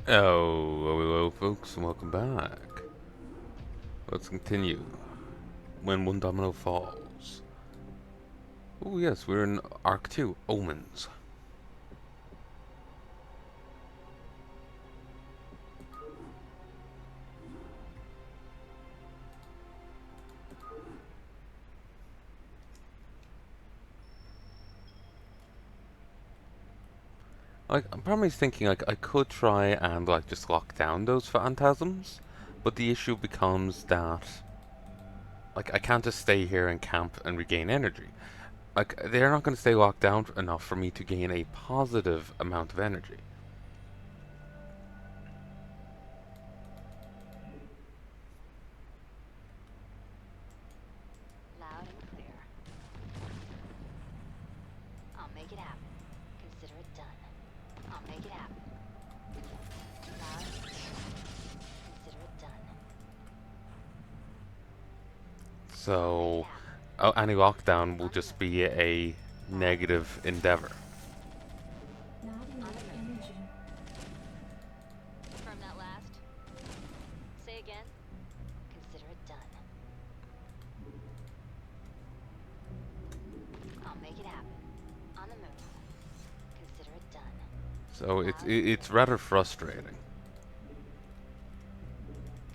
Oh, hello, folks, and welcome back. Let's continue. When one domino falls. Oh, yes, we're in Arc 2, Omens. Like, I'm probably thinking, like, I could try and, like, just lock down those phantasms, but the issue becomes that, like, I can't just stay here and camp and regain energy. Like, they're not going to stay locked down enough for me to gain a positive amount of energy. Loud and clear. I'll make it happen. Consider it done. I'll make it happen. Loud and clear. Consider it done. I'll make it So, happen. any lockdown will On the just move. be a Loud and negative clear. endeavor. Not On enough the move. energy. Confirm that last. Say again. Consider it done. I'll make it happen. On the move. Consider it done. So it's Loud and it's clear. rather frustrating.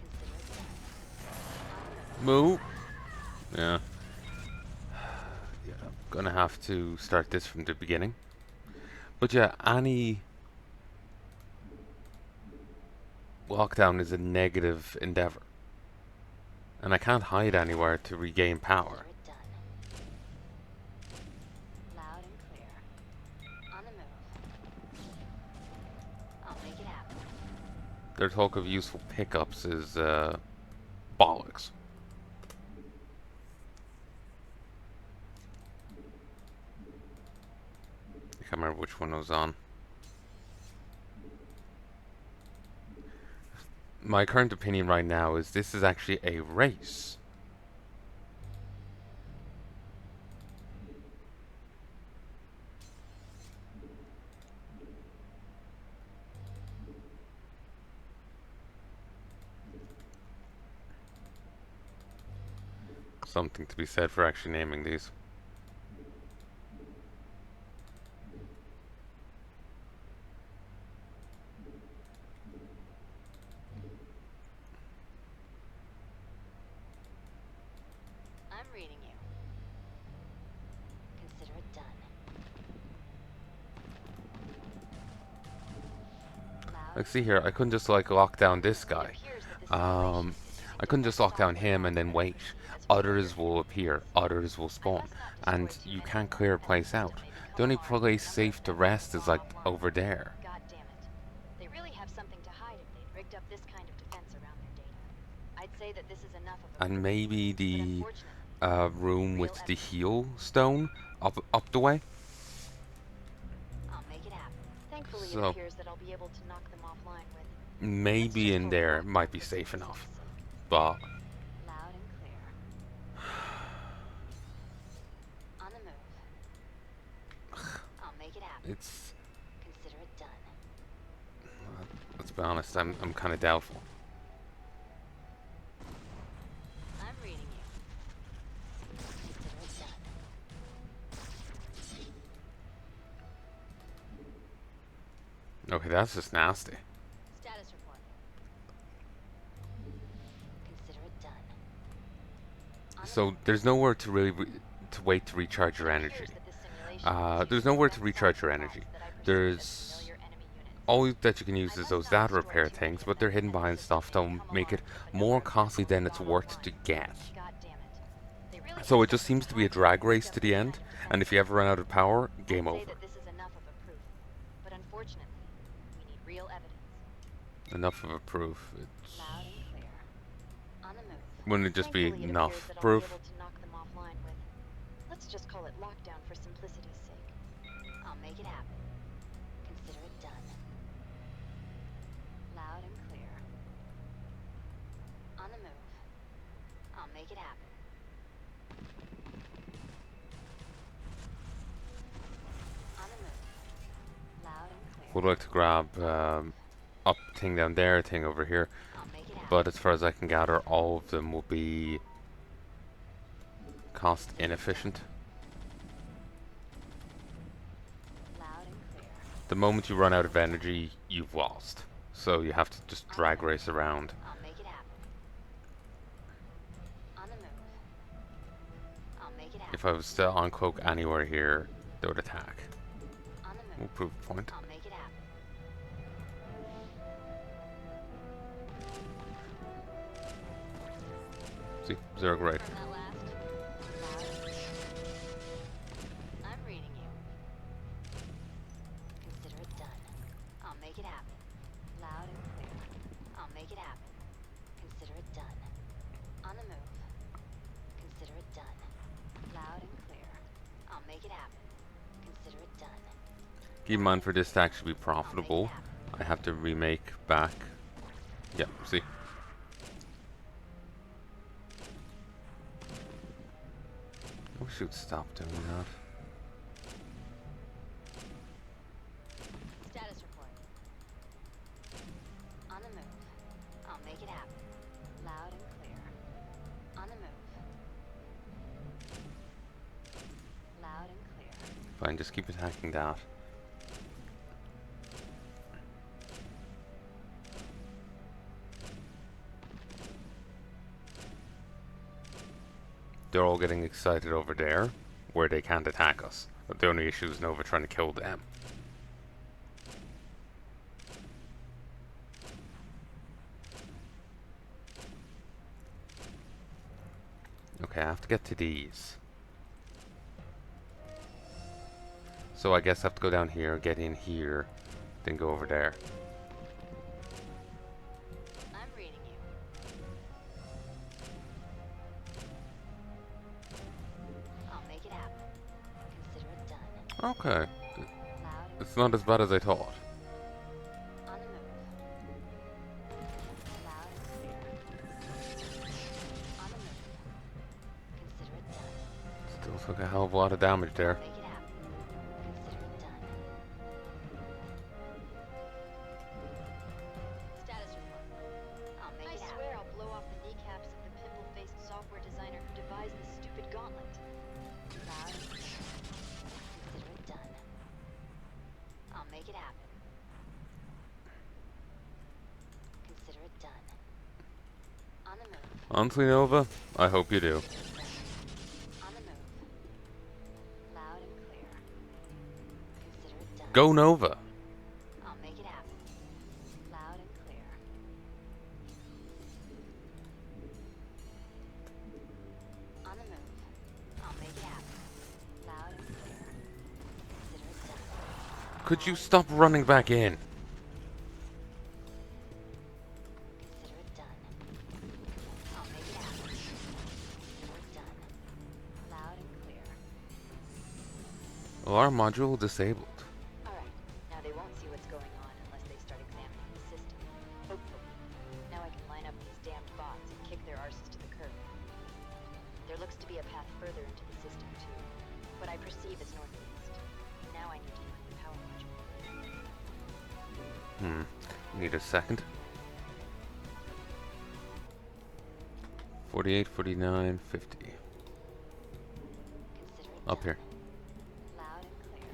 Consider it done. On the move. Move. Yeah. Yeah. Gonna have to start this from the beginning. But yeah, any lockdown is a negative endeavor. And I can't hide anywhere to regain power. Consider it done. Loud and clear. On the move. I'll make it happen. Their talk of useful pickups is bollocks. I can't remember which one I was on. My current opinion right now is this is actually a race. Something to be said for actually naming these. I'm reading you. Consider it done. Loud Like, and see here, clear. I couldn't just like lock down this It guy. appears that the Um, simulations I simply couldn't just must lock stop down their him and then non-venom wait. machine as we ordered. Others will appear, others will I spawn, must not destroy and too you many can't of them, clear a as the place out. system may become The only alarmed when a place number safe of to them have been rest is brought like online. over there. God damn it. They really have something to hide if they've rigged up this kind of defense around their data. I'd say that this is enough of a And proof, maybe but the unfortunately, we need room real with the evidence. heal stone up the way. I'll make it happen. Thankfully, it So appears that I'll be able to knock them offline with, let's maybe just in call it there lockdown might be for safe enough. simplicity's sake. But Loud and clear. On the move. I'll make it happen. it's Consider it done. let's be honest, I'm kind of doubtful. I'm reading you. Consider it done. Okay, that's just nasty. Status report. Consider it done. On the So move. there's nowhere to really to wait to recharge It your appears energy. that this simulation is There's using the nowhere to same recharge your software energy. bots that I perceive as There's familiar enemy units. all that you can I use is must those not data destroy repair too many things, of but them, they're hidden as the behind system stuff may that'll become make it alarmed if a number more of them costly have been than it's brought worth online. to get. God damn it. They really So have it just something seems to to be a hide if drag they've rigged race up to this the kind end, of and defense if you around ever their run out of data. power, game I'd say over. that this is enough of a proof, but unfortunately, we need real evidence. Enough of a proof. It's Loud and clear. On the move. wouldn't it just be Thankfully, it appears enough that I'll be proof? able to knock them offline with, let's just call it lockdown for simplicity's sake. I'll make it happen. Consider it done. Loud and clear. On the move. I'll make it happen. On the move. Loud and clear. Would like to grab On the move. up thing down there, thing over here. I'll make it happen. But as far as I can gather, all of them will be cost inefficient. Loud and clear. The moment you run out of energy, you've lost. So you have to just drag race around. I'll make it happen. On the move. I'll make it happen. If I was to uncloak anywhere here, they would attack. On the We'll move. prove a point. I'll make it happen. See, zero grade. From that last. Loud and clear. I'm reading you. Consider it done. I'll make it happen. Loud and clear. I'll make it happen. Consider it done. On the move. Consider it done. Loud and clear. I'll make it happen. Consider it done. Keep in mind, for this to actually be profitable, I have to remake back. Yep, see. I wish you'd stop doing that. Status report. On the move. I'll make it happen. Loud and clear. On the move. Loud and clear. Fine, just keep attacking that. They're all getting excited over there, where they can't attack us. But the only issue is Nova trying to kill them. Okay, I have to get to these. So I guess I have to go down here, get in here, then go over there. I'm reading you. I'll make it happen. Consider it done. Okay, Loud and it's not as bad as I thought. on the move. Loud and clear. On the move. Consider it done. Still took a hell of a lot of damage there. Make it happen. Consider it done. Status report. I'll make it happen. I swear I'll blow off the kneecaps of the pimple-faced software designer who devised this stupid gauntlet. Loud and clear. Consider it done. I'll make it happen. Consider it done. On the move. Honestly, Nova, I hope you do. On the move. Loud and clear. Consider it done. Go Nova! I'll make it happen. Loud and clear. On the move. I'll make it happen. Loud and clear. Consider it done. Could you stop running back in? Consider it done. I'll make it happen. Consider it done. Loud and clear. Alarm module disabled. Alright, now they won't see what's going on unless they start examining the system. Hopefully. Now I can line up these damned bots and kick their arses to the curb. There looks to be a path further into the system, too. What I perceive as northeast. Now I need to find the power module. Need a second. 48, 49, 50. Consider it Up done. here. Loud and clear.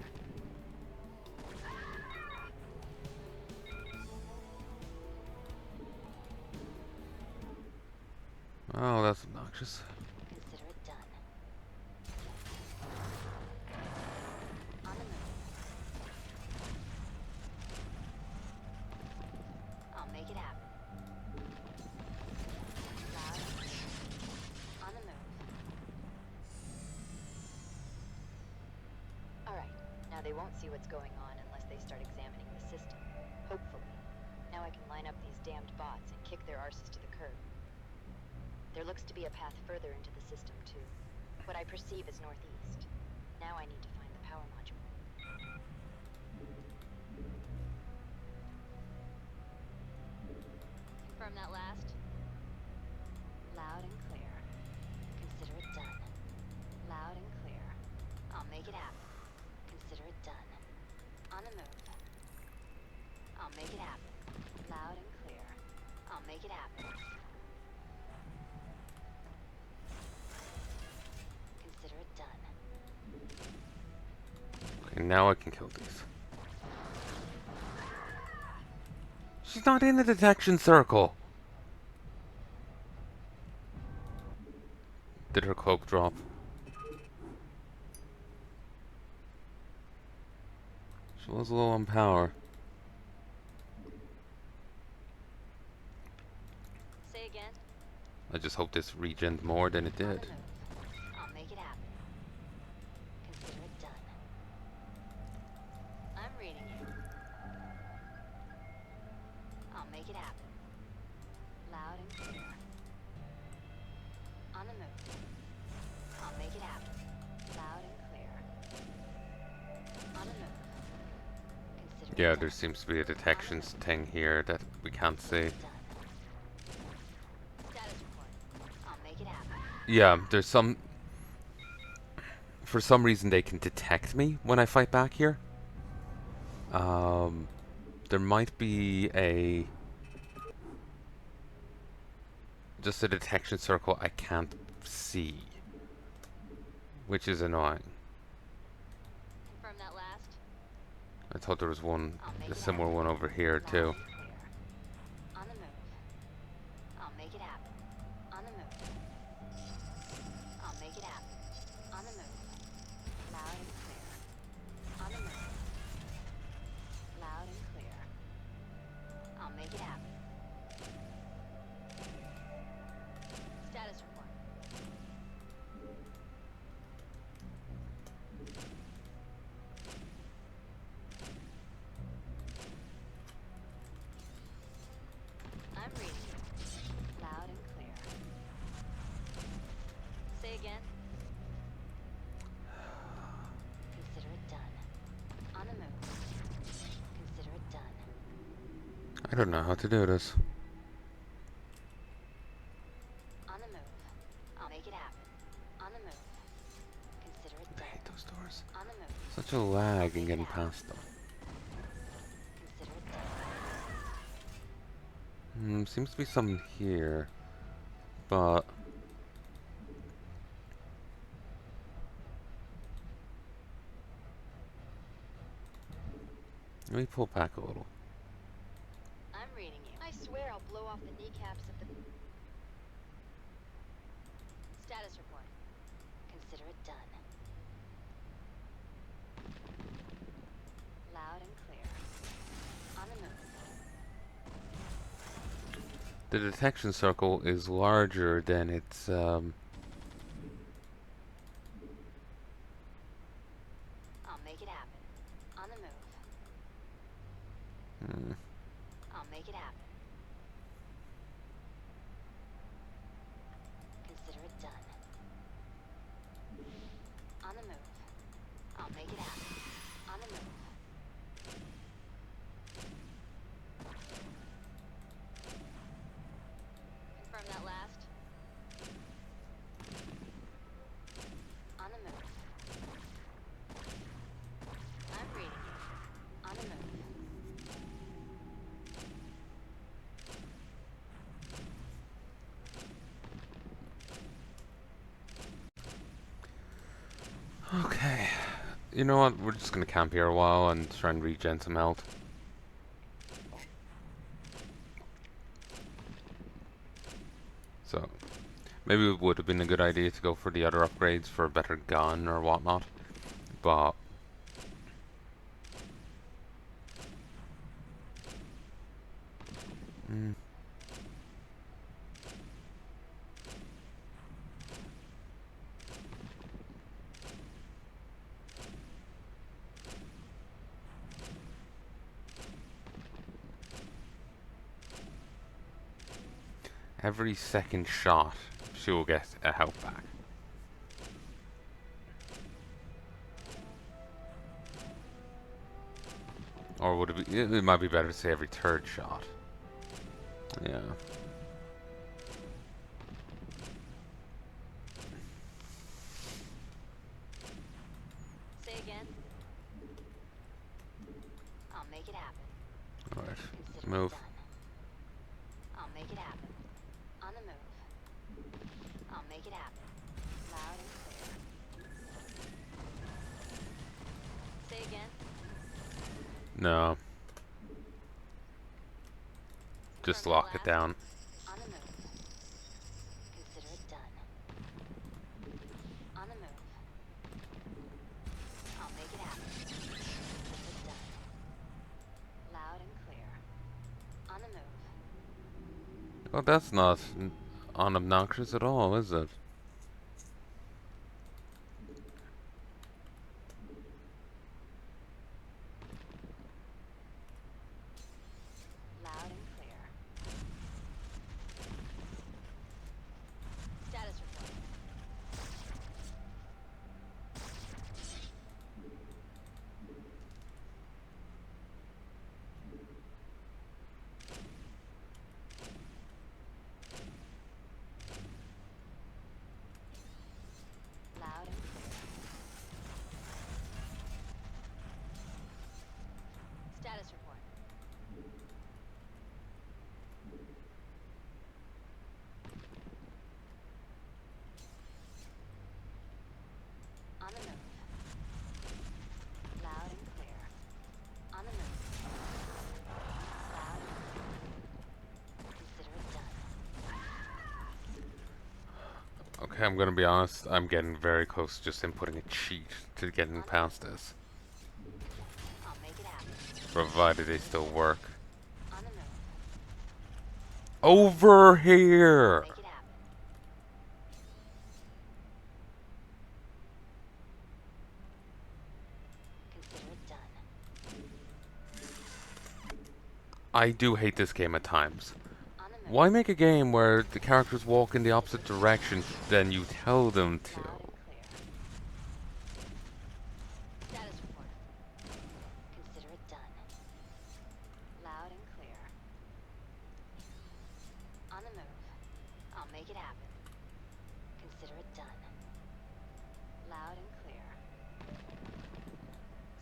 Oh, that's obnoxious. Consider it done. On the move. I'll make it happen. Loud and clear. On the move. Alright, now they won't see what's going on unless they start examining the system. Hopefully. Now I can line up these damned bots and kick their arses to the curb. There looks to be a path further into the system, too. What I perceive as northeast. Now I need to find the power module. Confirm that last. Loud and clear. Consider it done. Loud and clear. I'll make it happen. Consider it done. On the move. I'll make it happen. Now I can kill these. She's not in the detection circle! Did her cloak drop? She was low on power. Say again? I just hope this regened more than it On the did. move. I'll make it happen. Consider it done. I'm reading you. I'll make it happen. Loud and clear. On the move. I'll make it happen. Loud and clear. On the move. Consider Yeah, it there done. seems to be a detection thing here that we can't see. Done. Status report. I'll make it happen. Yeah, there's some... For some reason they can detect me when I fight back here. There might be a... just a detection circle I can't see. Which is annoying. Confirm that last. I thought there was one, I'll make a it similar happen. one over here Loud too. and clear. On the move. I'll make it happen. On the move. I'll make it happen. On the move. Loud and clear. On the move. Loud and clear. I'll make it happen. Status report. I'm reading you. Loud and clear. Say again? Consider it done. On the move. Consider it done. I don't know how to do this. On the move. I'll make it happen. On the move. Consider it I done. hate those doors. On the move. Such a lag in getting past them. Consider it done. Seems to be something here. But... let me pull back a little. I'm reading you. I swear I'll blow off the kneecaps of the... Status report. Consider it done. Loud and clear. On the move. The detection circle is larger than its, I'll make it happen. On the move. I'll make it happen. Consider it done. On the move. I'll make it happen. On the move. Confirm that last. On the move. I'm reading you. On the move. okay. You know what? We're just gonna camp here a while and try and regen some health. So, maybe it would have been a good idea to go for the other upgrades for a better gun or whatnot. But... every second shot, she will get a health back. Or would it be... it might be better to say every third shot. Yeah. Say again? I'll make it happen. Alright. Consider Move. it done. I'll make it happen. On the move. I'll make it happen. Loud and clear. Say again? No, just Confirm that lock it last. down. On the move. Consider it done. On the move. I'll make it happen. Consider it done. Loud and clear. On the move. Well, that's not unobnoxious at all, is it? Loud and clear. Status report. Loud and clear. Status report. On the move. Loud and clear. On the move. Loud and clear. Consider it done. Okay, I'm gonna be honest, I'm getting very close to just inputting a cheat to getting past this. I'll make it happen. Provided they still work. On the move. Over here! Make it happen. Consider it done. I do hate this game at times. On the move. Why make a game where the characters walk in the opposite direction than you tell them to? Loud and clear. Status report. Consider it done. Loud and clear. On the move. I'll make it happen. Consider it done. Loud and clear.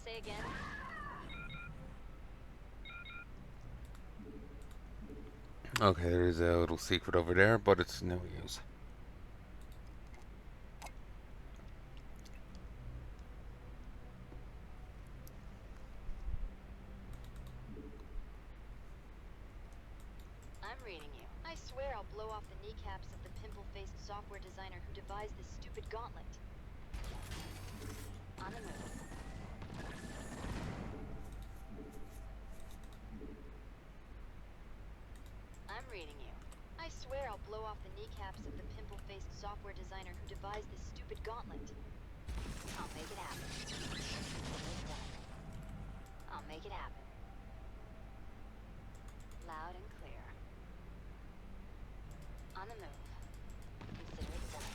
Say again. Okay, there is a little secret over there, but it's no use. I'm reading you. I swear I'll blow off the kneecaps of the pimple-faced software designer who devised this stupid gauntlet. On the move. I'm reading you. I swear I'll blow off the kneecaps of the pimple-faced software designer who devised this stupid gauntlet. I'll make it happen. Consider it done. I'll make it happen. Loud and clear. On the move. Consider it done.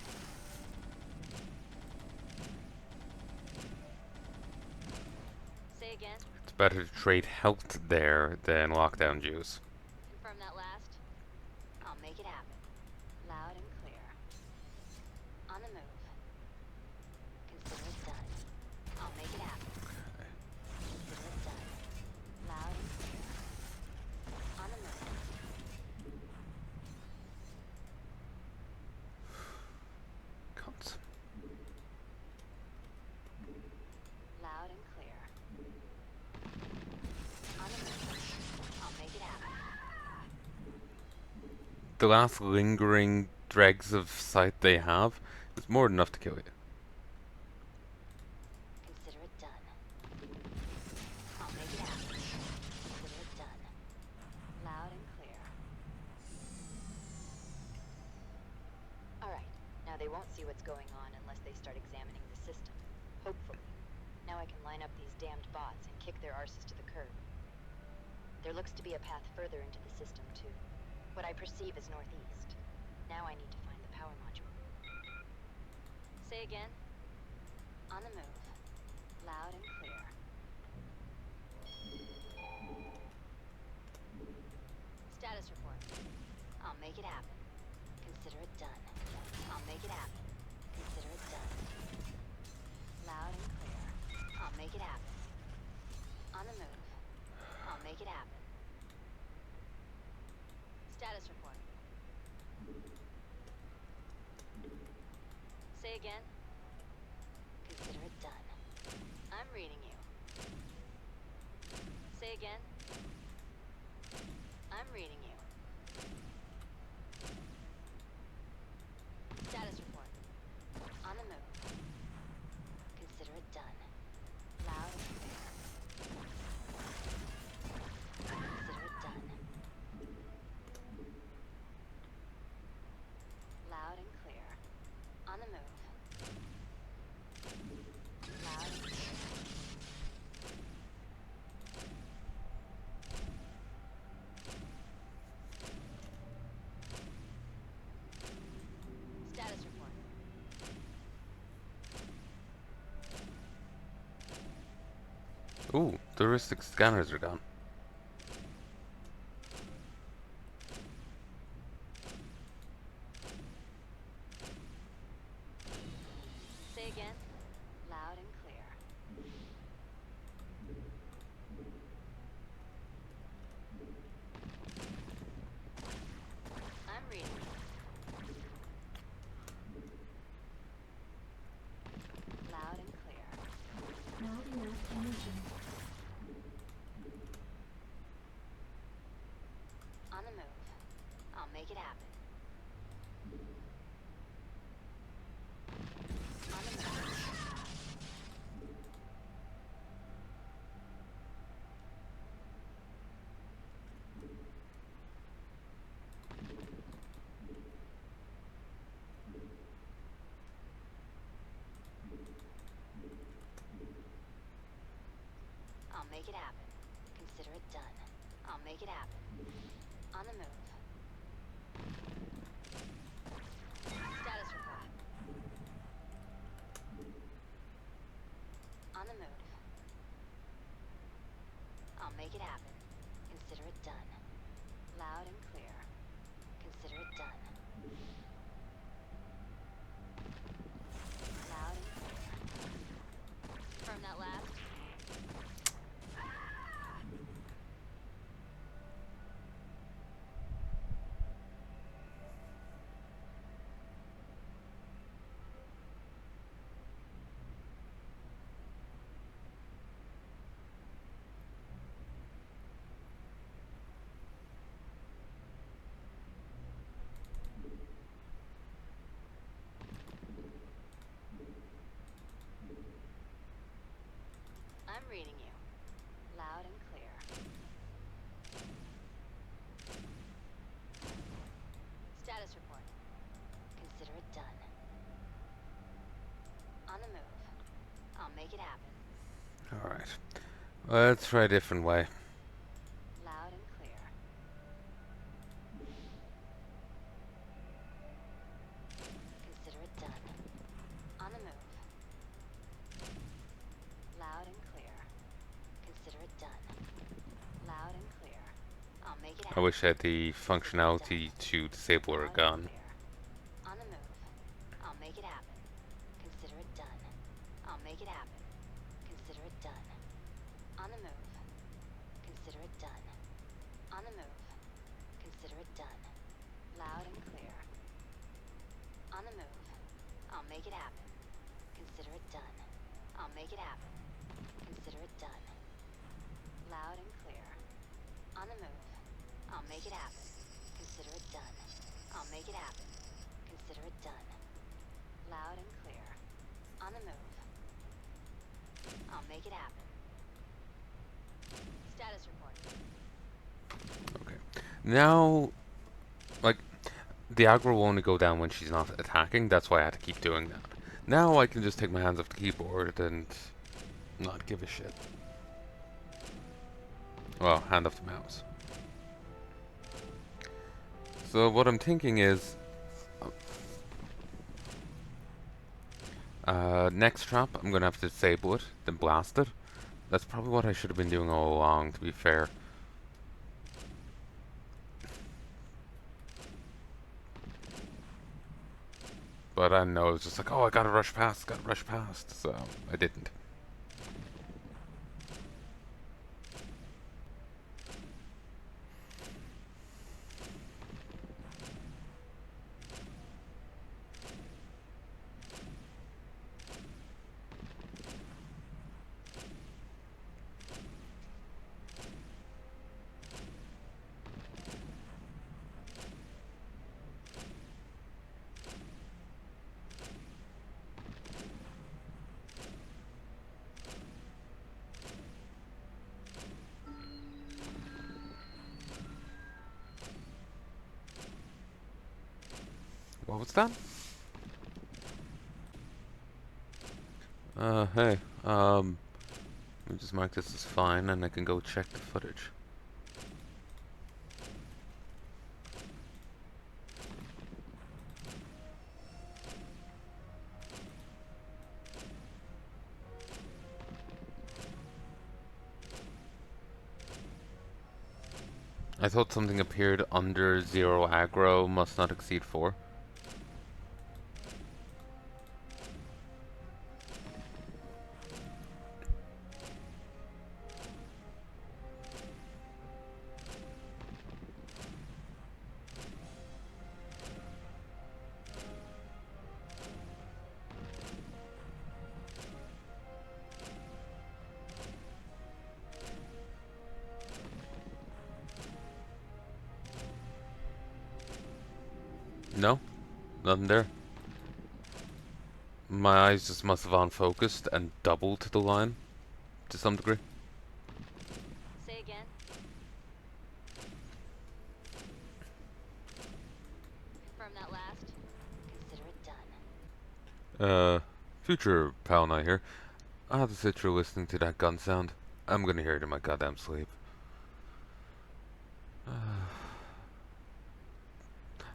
Say again. It's better to trade health there than lockdown juice. Confirm that last. I'll make it happen. Loud and clear. On the move. Consider it done. I'll make it happen. Consider it done. Loud and clear. On the move. Cunts. Loud and clear. On the move. I'll make it happen. The last lingering dregs of sight they have is more than enough to kill you. Consider it done. I'll make it happen. Consider it done. Loud and clear. Alright, now they won't see what's going on unless they start examining the system. Hopefully. Now I can line up these damned bots and kick their arses to the curb. There looks to be a path further into the system, too. What I perceive is northeast. Now I need to find the power module. Say again. On the move. Loud and clear. Status report. I'll make it happen. Consider it done. I'll make it happen. Consider it done. Loud and clear. I'll make it happen. On the move. I'll make it happen. Status report. Say again. Consider it done. I'm reading you. again? I'm reading you. Status report. On the move. Consider it done. Loud and clear. Consider it done. Loud and clear. On the move. Loud and clear. Status report. Ooh, the heuristic scanners are gone. Say again. Loud and clear. I'm reading. Loud and clear. Not enough energy. On the move. I'll make it happen. On the move. I'll make it happen. Consider it done. I'll make it happen. On the move. Status report. On the move. I'll make it happen. Consider it done. Loud and clear. Consider it done. Loud and clear. Confirm that last. I'm reading you. Loud and clear. Status report. Consider it done. On the move. I'll make it happen. Alright. Let's try a different way. Loud and clear. Consider it done. On the move. Loud and clear. Consider it done. Loud and clear. I'll make it I happen. wish I had the functionality to disable her Loud and gun. clear. On the move. I'll make it happen. Consider it done. I'll make it happen. Consider it done. On the move. Consider it done. On the move. Consider it done. Loud and clear. On the move. I'll make it happen. Consider it done. I'll make it happen. Consider it done. Loud and clear. On the move. I'll make it happen. Consider it done. I'll make it happen. Consider it done. Loud and clear. On the move. I'll make it happen. Status report. Okay. Now, like, the aggro will only go down when she's not attacking. That's why I had to keep doing that. Now I can just take my hands off the keyboard and not give a shit. Well, hand off the mouse. So what I'm thinking is, next trap, I'm gonna have to disable it, then blast it. That's probably what I should have been doing all along, to be fair. But I know, it's just like, oh, I gotta rush past, so I didn't. What was that? Hey, let me just mark this as fine and I can go check the footage. I thought something appeared under 0 aggro, must not exceed 4. No, nothing there. My eyes just must have unfocused and doubled the line to some degree. Say again. Confirm that last. Consider it done. Future Palanai here. I have to sit through listening to that gun sound. I'm gonna hear it in my goddamn sleep.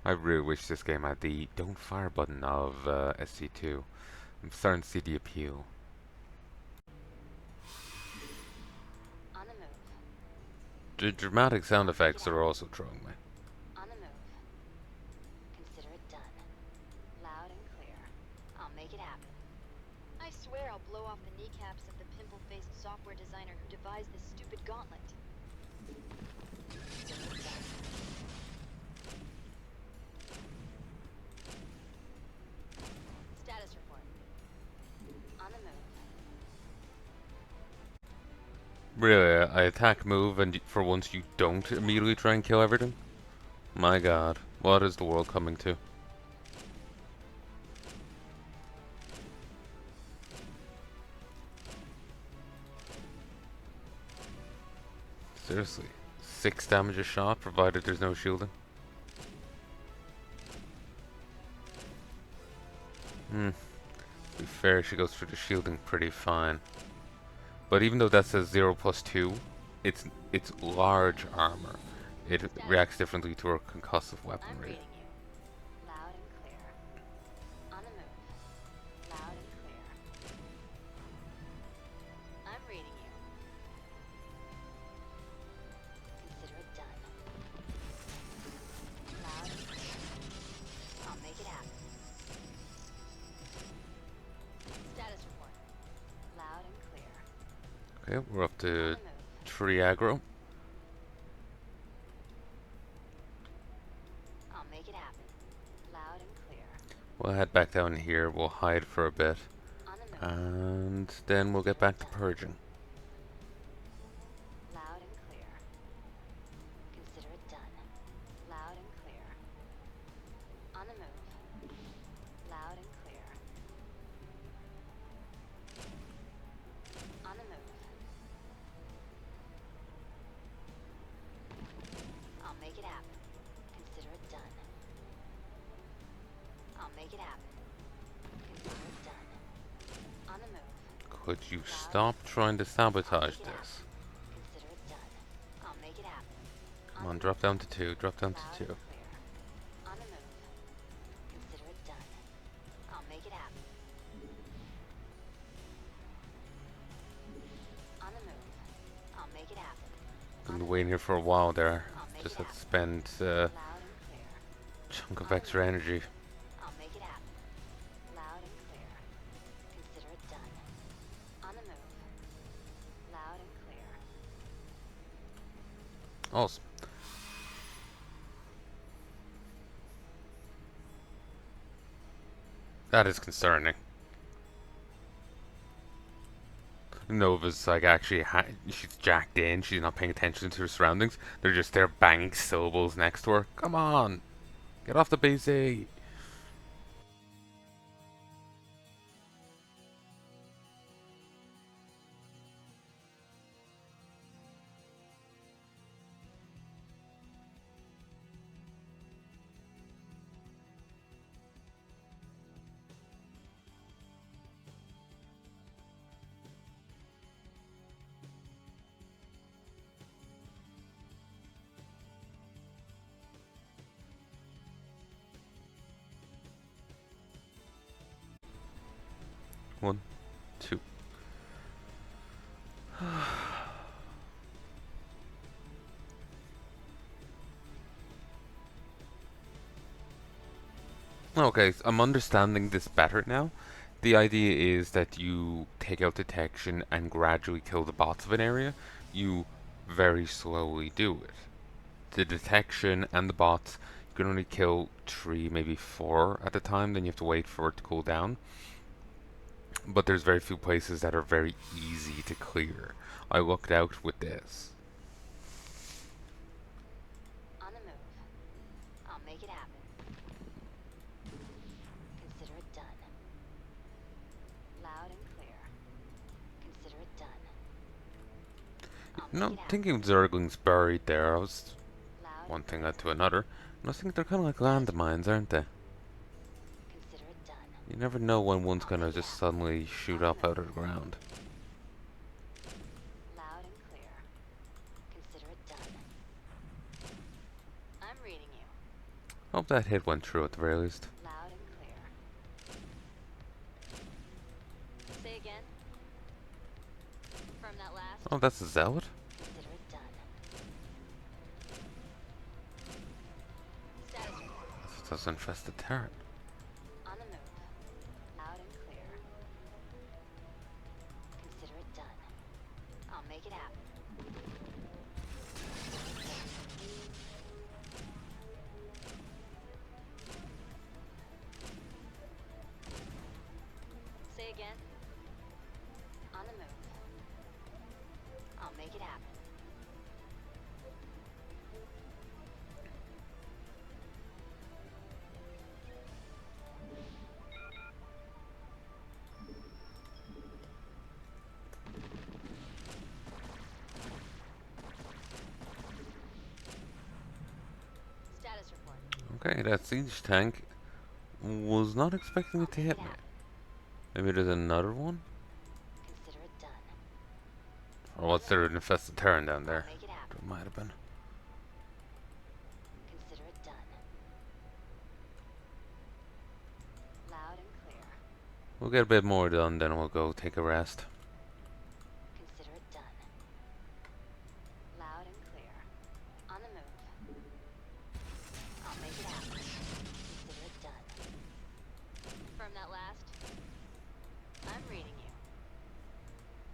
I really wish this game had the don't fire button of SC2. I'm starting to see the appeal. On the move. The dramatic sound effects are also throwing me. On the move. Consider it done. Loud and clear. I'll make it happen. I swear I'll blow off the kneecaps of the pimple-faced software designer who devised this stupid gauntlet. Status report. On the move. Really, I attack, move, and for once you don't immediately try and kill everything? My god, what is the world coming to? Seriously, 6 damage a shot provided there's no shielding? To be fair, she goes through the shielding pretty fine. But even though that says 0+2, it's large armor. It reacts differently to her concussive I'm weaponry. reading you. Loud and clear. On the move. Loud and clear. I'm reading you. Consider it done. Loud and clear. I'll make it happen. Status report. Loud and clear. Okay, we're up On to the move. 3 aggro. I'll make it happen. Loud and clear. We'll head back down here, we'll hide for a bit, On the move. and then we'll get back to purging. Loud and clear. Consider it done. Loud and clear. On the move. Loud and clear. On the move. I'll make it happen. Consider it done. I'll make it happen. Consider it done. On the move. Could you stop trying to sabotage this? Consider it done. I'll make it happen. Come on, drop down to 2, drop down to Loud 2. and clear. On the move. Consider it done. I'll make it happen. On the move. I'll make it happen. Been waiting here for a while there. I'll make Just it had to spend Loud and clear. chunk of extra energy. I'll make it happen. Loud and clear. Consider it done. On the move. Loud and clear. Awesome. That is concerning. Nova's like actually she's jacked in, she's not paying attention to her surroundings. They're just there banging syllables next to her. Come on! Get off the BC! 1, 2. Okay, so I'm understanding this better now. The idea is that you take out detection and gradually kill the bots of an area. You very slowly do it. The detection and the bots, you can only kill 3, maybe 4 at a time, then you have to wait for it to cool down. But there's very few places that are very easy to clear. I lucked out with this. On the move. I'll make it happen. Consider it done. Loud and clear. Consider it done. I'll You make know, it happen. thinking Zergling's buried there, I was Loud one and thing clear. led to another. And I think they're kind of like landmines, aren't they? Consider it done. You never know when one's I'll gonna make it just happen. suddenly shoot up out of the ground. Loud and clear. Consider it done. I'm reading you. Hope that hit went through at the very least. Loud and clear. Say again. From that last. Oh, that's a zealot? Consider it done. Status report. That's an infested turret. On the move. Loud and clear. Consider it done. I'll make it happen. Say again. On the move. I'll make it happen. Status report. Okay, that siege tank was not expecting it to hit me. Maybe there's another one? Consider it done. Or was there an infested Terran down there? Make it happen. There might have been. Consider it done. Loud and clear. We'll get a bit more done, then we'll go take a rest. Consider it done. Loud and clear. On the move. I'll make it happen. Consider it done. From that last. I'm reading you.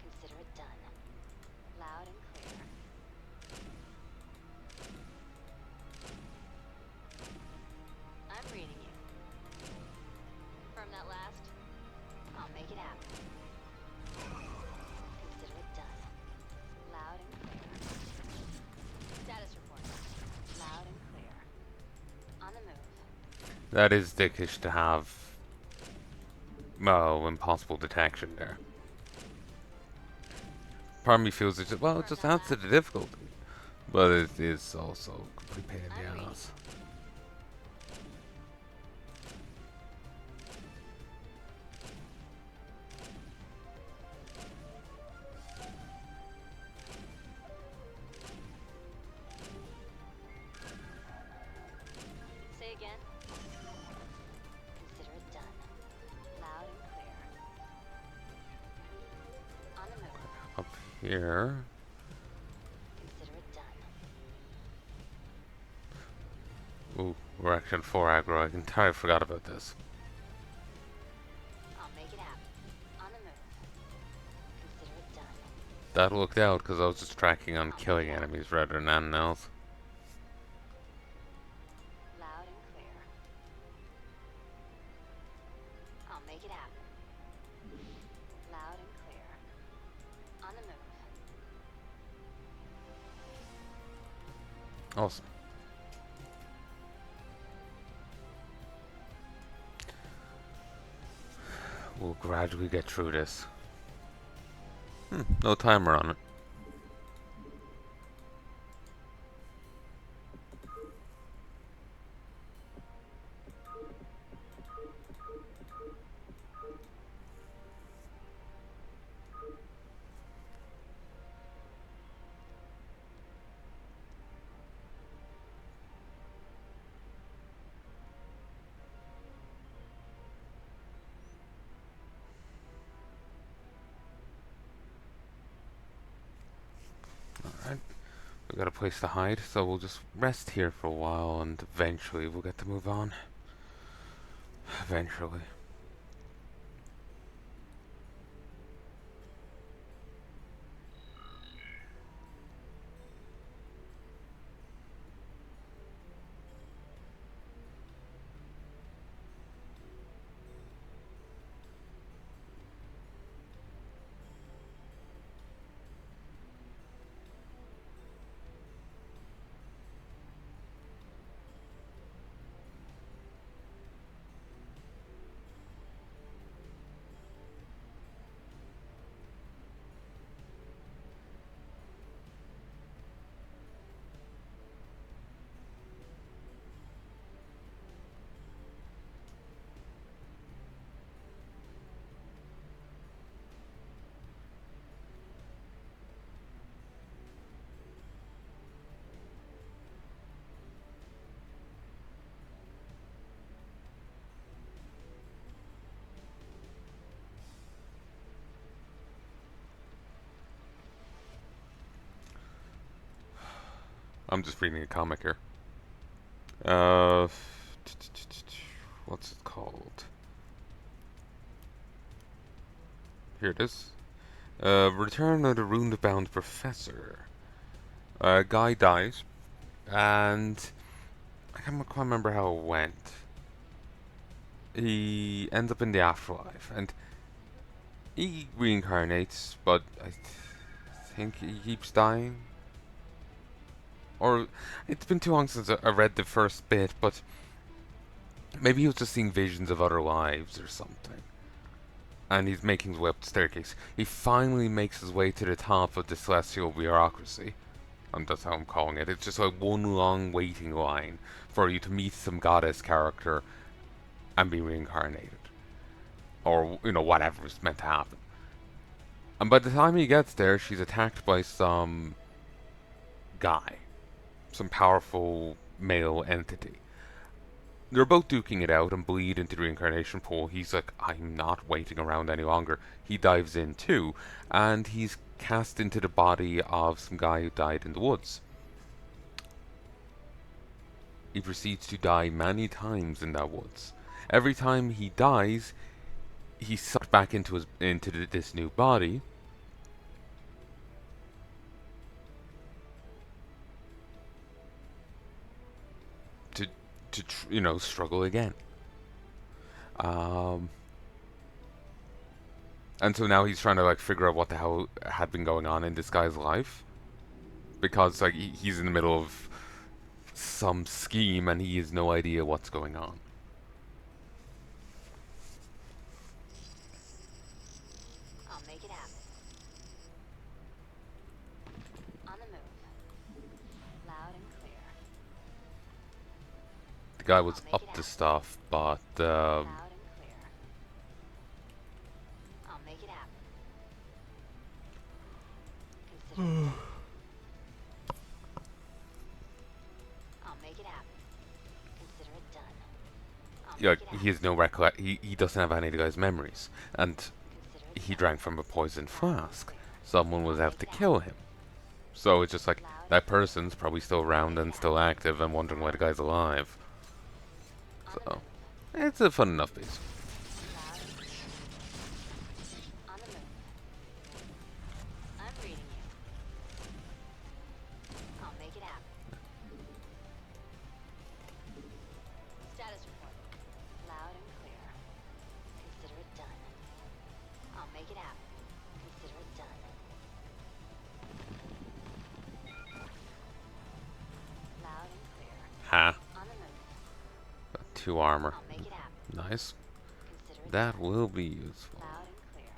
Consider it done. Loud and clear. I'm reading you. From that last. I'll make it happen. Consider it done. Loud and clear. Status report. Loud and clear. On the move. That is dickish to have. Well, impossible detection there. Part of me feels it just, well, it just adds to the difficulty. But it is also a complete pain in the ass. Say again. Consider it done. Loud and clear. On the move. Up here. Consider it done. Ooh, we're actually on 4 aggro. I entirely forgot about this. I'll make it happen. On the move. Consider it done. That looked out because I was just tracking on killing enemies rather than anything else. Loud and clear. I'll make it happen. Loud and clear. On the move. Awesome. We'll gradually get through this. No timer on it. We got a place to hide, so we'll just rest here for a while and eventually we'll get to move on. Eventually. I'm just reading a comic here. What's it called? Here it is. Return of the Ruined-Bound Professor. A guy dies, and I can't quite remember how it went. He ends up in the afterlife, and he reincarnates, but I think he keeps dying. Or, it's been too long since I read the first bit, but maybe he was just seeing visions of other lives or something. And he's making his way up the staircase. He finally makes his way to the top of the celestial bureaucracy. And that's how I'm calling it. It's just like one long waiting line for you to meet some goddess character and be reincarnated. Or, you know, whatever's meant to happen. And by the time he gets there, she's attacked by some guy. Some powerful male entity. They're both duking it out and bleed into the reincarnation pool. He's like, I'm not waiting around any longer. He dives in too, and he's cast into the body of some guy who died in the woods. He proceeds to die many times in that woods. Every time he dies, he's sucked back into this new body. To struggle again. And so now he's trying to like figure out what the hell had been going on in this guy's life, because like he's in the middle of some scheme and he has no idea what's going on. I'll make it happen. On the move. Loud and clear. The guy was up to stuff, but Loud and clear. I'll make it happen. Consider it. I'll make it happen. Consider it done. I'll yeah, make it he has no recollect. He doesn't have any of the guy's memories, and Consider it he done. drank from a poisoned flask. Someone was out to kill him. So it's just like that person's probably still around and still active and wondering why the guy's alive. So it's a fun enough piece. Loud and clear. On the move. I'm reading you. I'll make it happen. Status report. Loud and clear. Consider it done. I'll make it happen. Consider it done. Loud and clear. Ha. On the move. 2 armor. I'll make it happen. Nice. Consider it That done. will be useful. Loud and clear.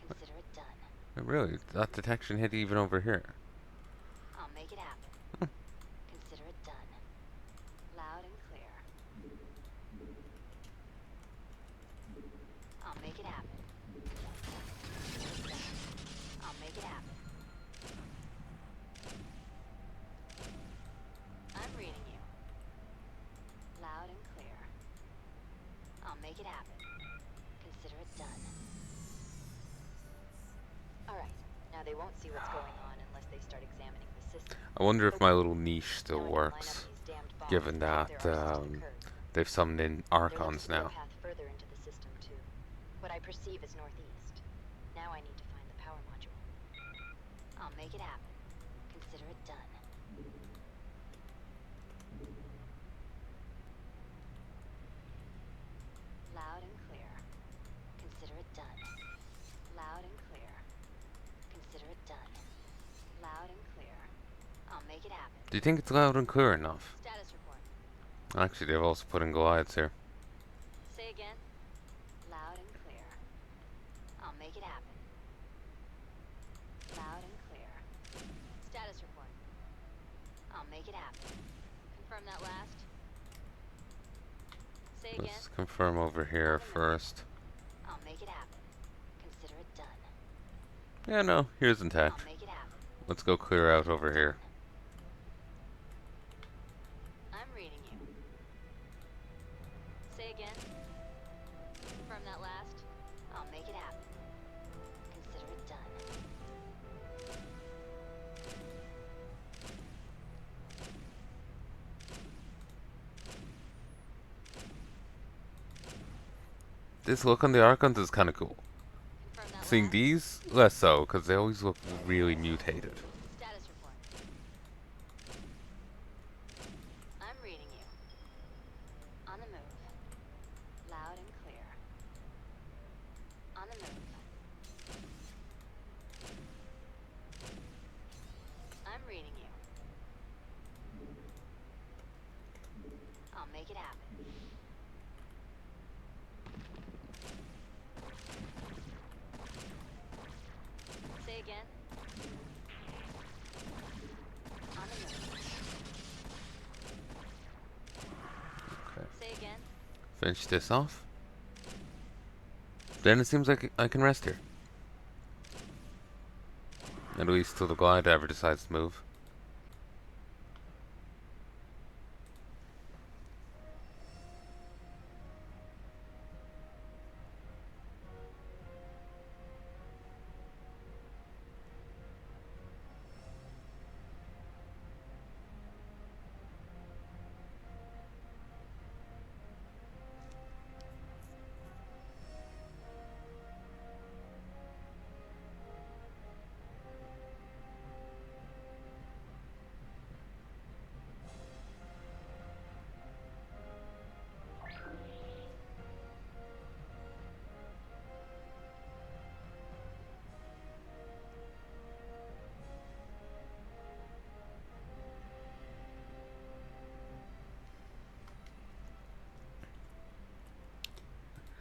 Consider it done. Really, that detection hit even over here. I'll make it happen. Consider it done. Loud and clear. I'll make it happen. I'll make it happen. I'm reading you. Loud and clear. I'll make it happen. Consider it done. Alright, now they won't see what's going on unless they start examining the system. I wonder if my little niche still Now I can line up works, these damned bots given and that kick their arses to the curb. they've summoned in There looks Archons to be a now. path further into the system, too. What I perceive as northeast. Now I need to find the power module. I'll make it happen. Consider it done. Loud and clear. Consider it done. Loud and clear. Consider it done. Loud and clear. I'll make it happen. Do you think it's loud and clear enough? Status report. Actually, they've also put in Goliaths here. Say again. Loud and clear. I'll make it happen. Loud and clear. Status report. I'll make it happen. Confirm that last. Say again. Let's confirm over here first. I'll make it happen. Consider it done. Yeah, no, here's intact. I'll make it happen. Let's go clear out over here. I'm reading you. Say again. Confirm that last. I'll make it happen. Consider it done. This look on the Archons is kind of cool. Confirm that Seeing last. these, less so, because they always look really mutated. Status report. I'm reading you. On the move. Loud and clear. On the move. I'm reading you. I'll make it happen. Say again. On the move. Okay. Say again. Finish this off. Then it seems like I can rest here. At least till the Glide ever decides to move.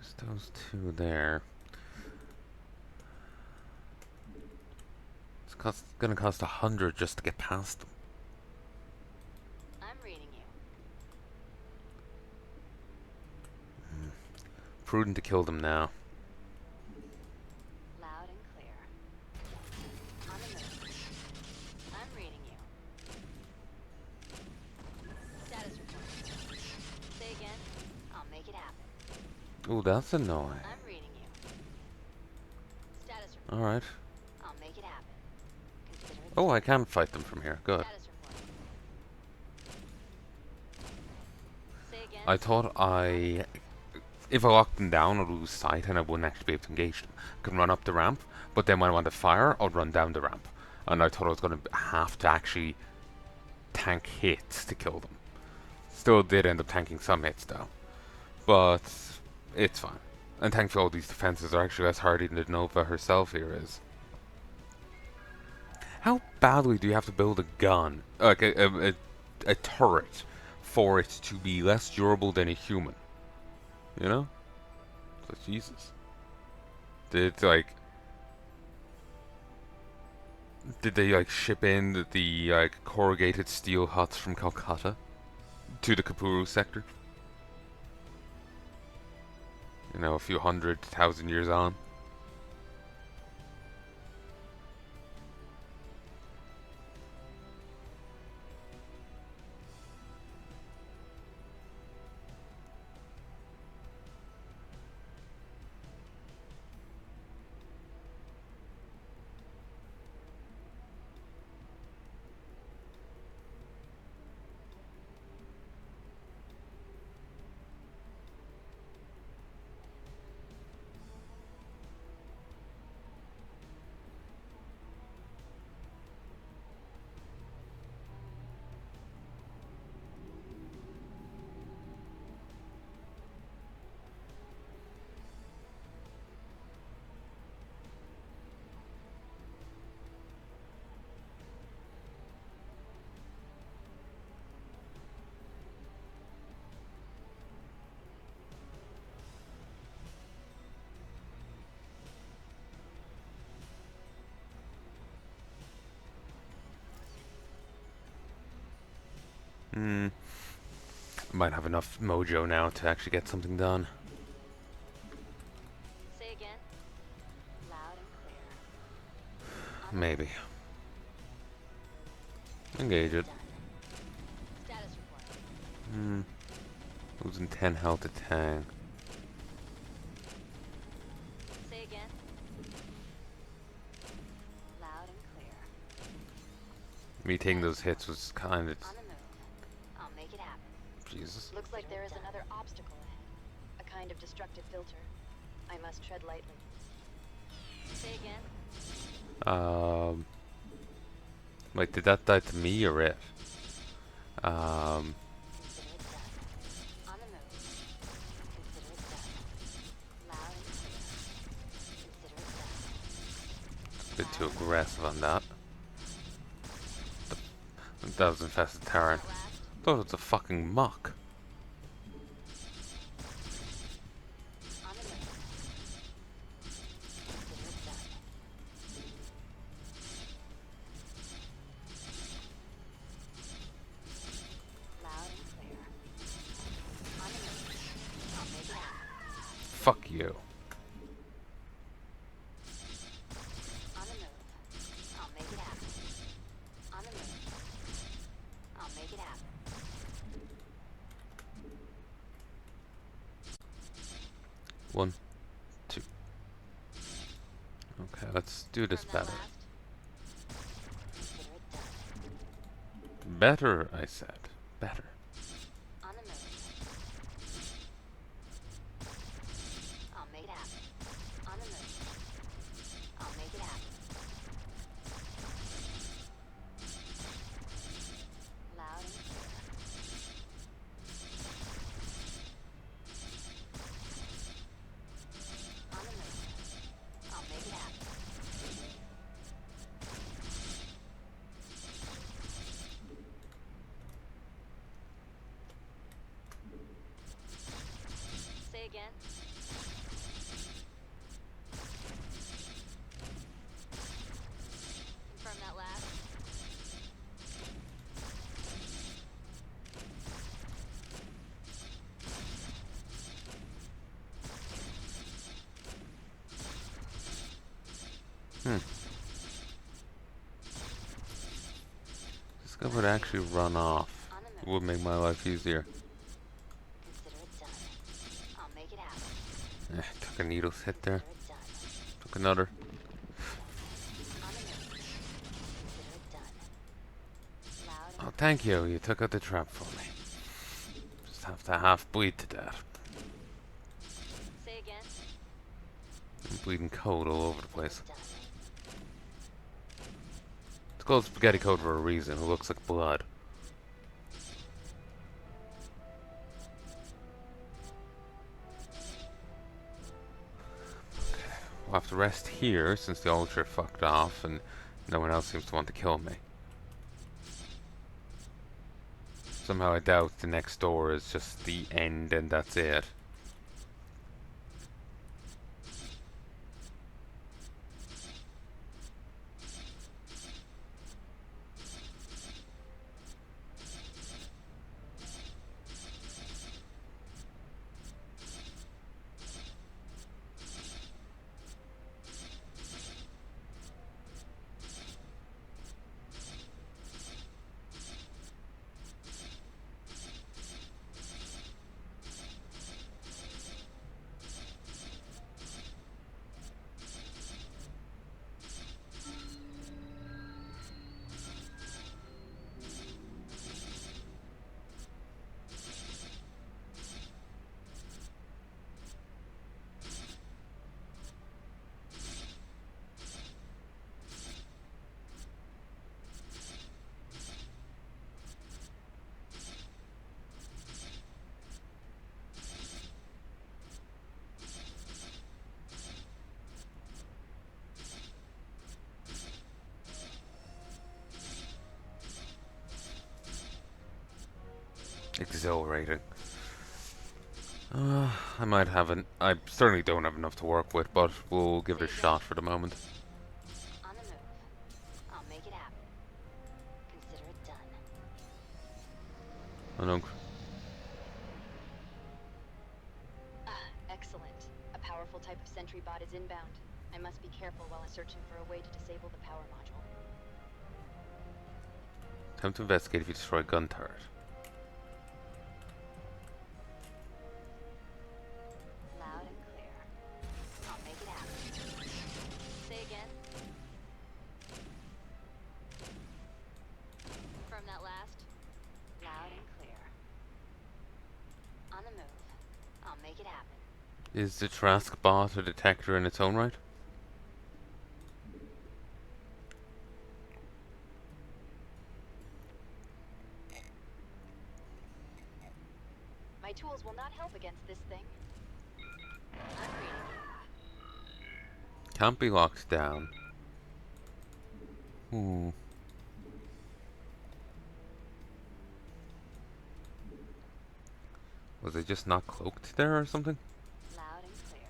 Just those two there. It's gonna cost 100 just to get past them. I'm reading you. Prudent to kill them now. Loud and clear. On the move. I'm reading you. Status report. Say again. I'll make it happen. Ooh, that's annoying. I'm reading you. Status report. Alright. I'll make it happen. Consider it Oh, I can fight them from here. Good. status report. Say again. I thought if I locked them down, I'd lose sight and I wouldn't actually be able to engage them. I could run up the ramp, but then when I want to fire, I'd run down the ramp. And I thought I was going to have to actually tank hits to kill them. Still did end up tanking some hits though. But it's fine. And thankfully all these defenses are actually less hardy than Nova herself here is. How badly do you have to build a gun, like a turret, for it to be less durable than a human? You know? So Jesus. Did they like ship in the like corrugated steel huts from Calcutta to the Kapuru sector? You know, a few 100,000 years on. Hmm. Might have enough mojo now to actually get something done. Say again. Loud and clear. On the Maybe. Engage it. done. Status report. Hmm. Losing 10 health to Tang. Say again. Loud and clear. Me taking those hits was kind of... On the move. I'll make it happen. Jesus. Looks like there is another obstacle ahead. A kind of destructive filter. I must tread lightly. Say again. Wait, did that die to me or it? Consider it done. On the move. Consider it done. Loud and clear. Consider it done. A bit too aggressive on that. That was infested Terran. That last. Thought it was a fucking muck. On the move. Consider it done. Loud and clear. On the move. I'll make it happen. Fuck you. On the move. I'll make it happen. On the move. I'll make it happen. One, two. Okay, let's do this Confirm that better. last. Consider it done. Better, I said. Better. On the move. I'll make it happen. On the move. I'll make it happen. Loud and clear. On the move. I'll make it happen. Say again. Confirm that last. This guy would actually run off. On the It move. would make my life easier. Consider it done. I'll make it happen. Took a needles hit there. Consider it done. Took another. On the move. Consider it done. Loud and Oh, thank you. You took out the trap for me. Just have to half bleed to death. say again. I'm bleeding code all over the place. Done. It's called spaghetti code for a reason. It looks like blood. Okay. We'll have to rest here since the ultra fucked off and no one else seems to want to kill me. Somehow I doubt the next door is just the end and that's it. Exhilarating. I might have an. I certainly don't have enough to work with, but we'll give it a shot for the moment. On the move. I'll make it happen. Consider it done. Oh no. Excellent. A powerful type of sentry bot is inbound. I must be careful while I'm searching for a way to disable the power module. Time to investigate if you destroy a gun turret. Loud and clear. I'll make it happen. Say again. Confirm that last. Loud and clear. On the move. I'll make it happen. Is the Trask bot a detector in its own right? My tools will not help against this thing. I'm reading you. Can't be locked down. Ooh. Was it just not cloaked there or something? Loud and clear.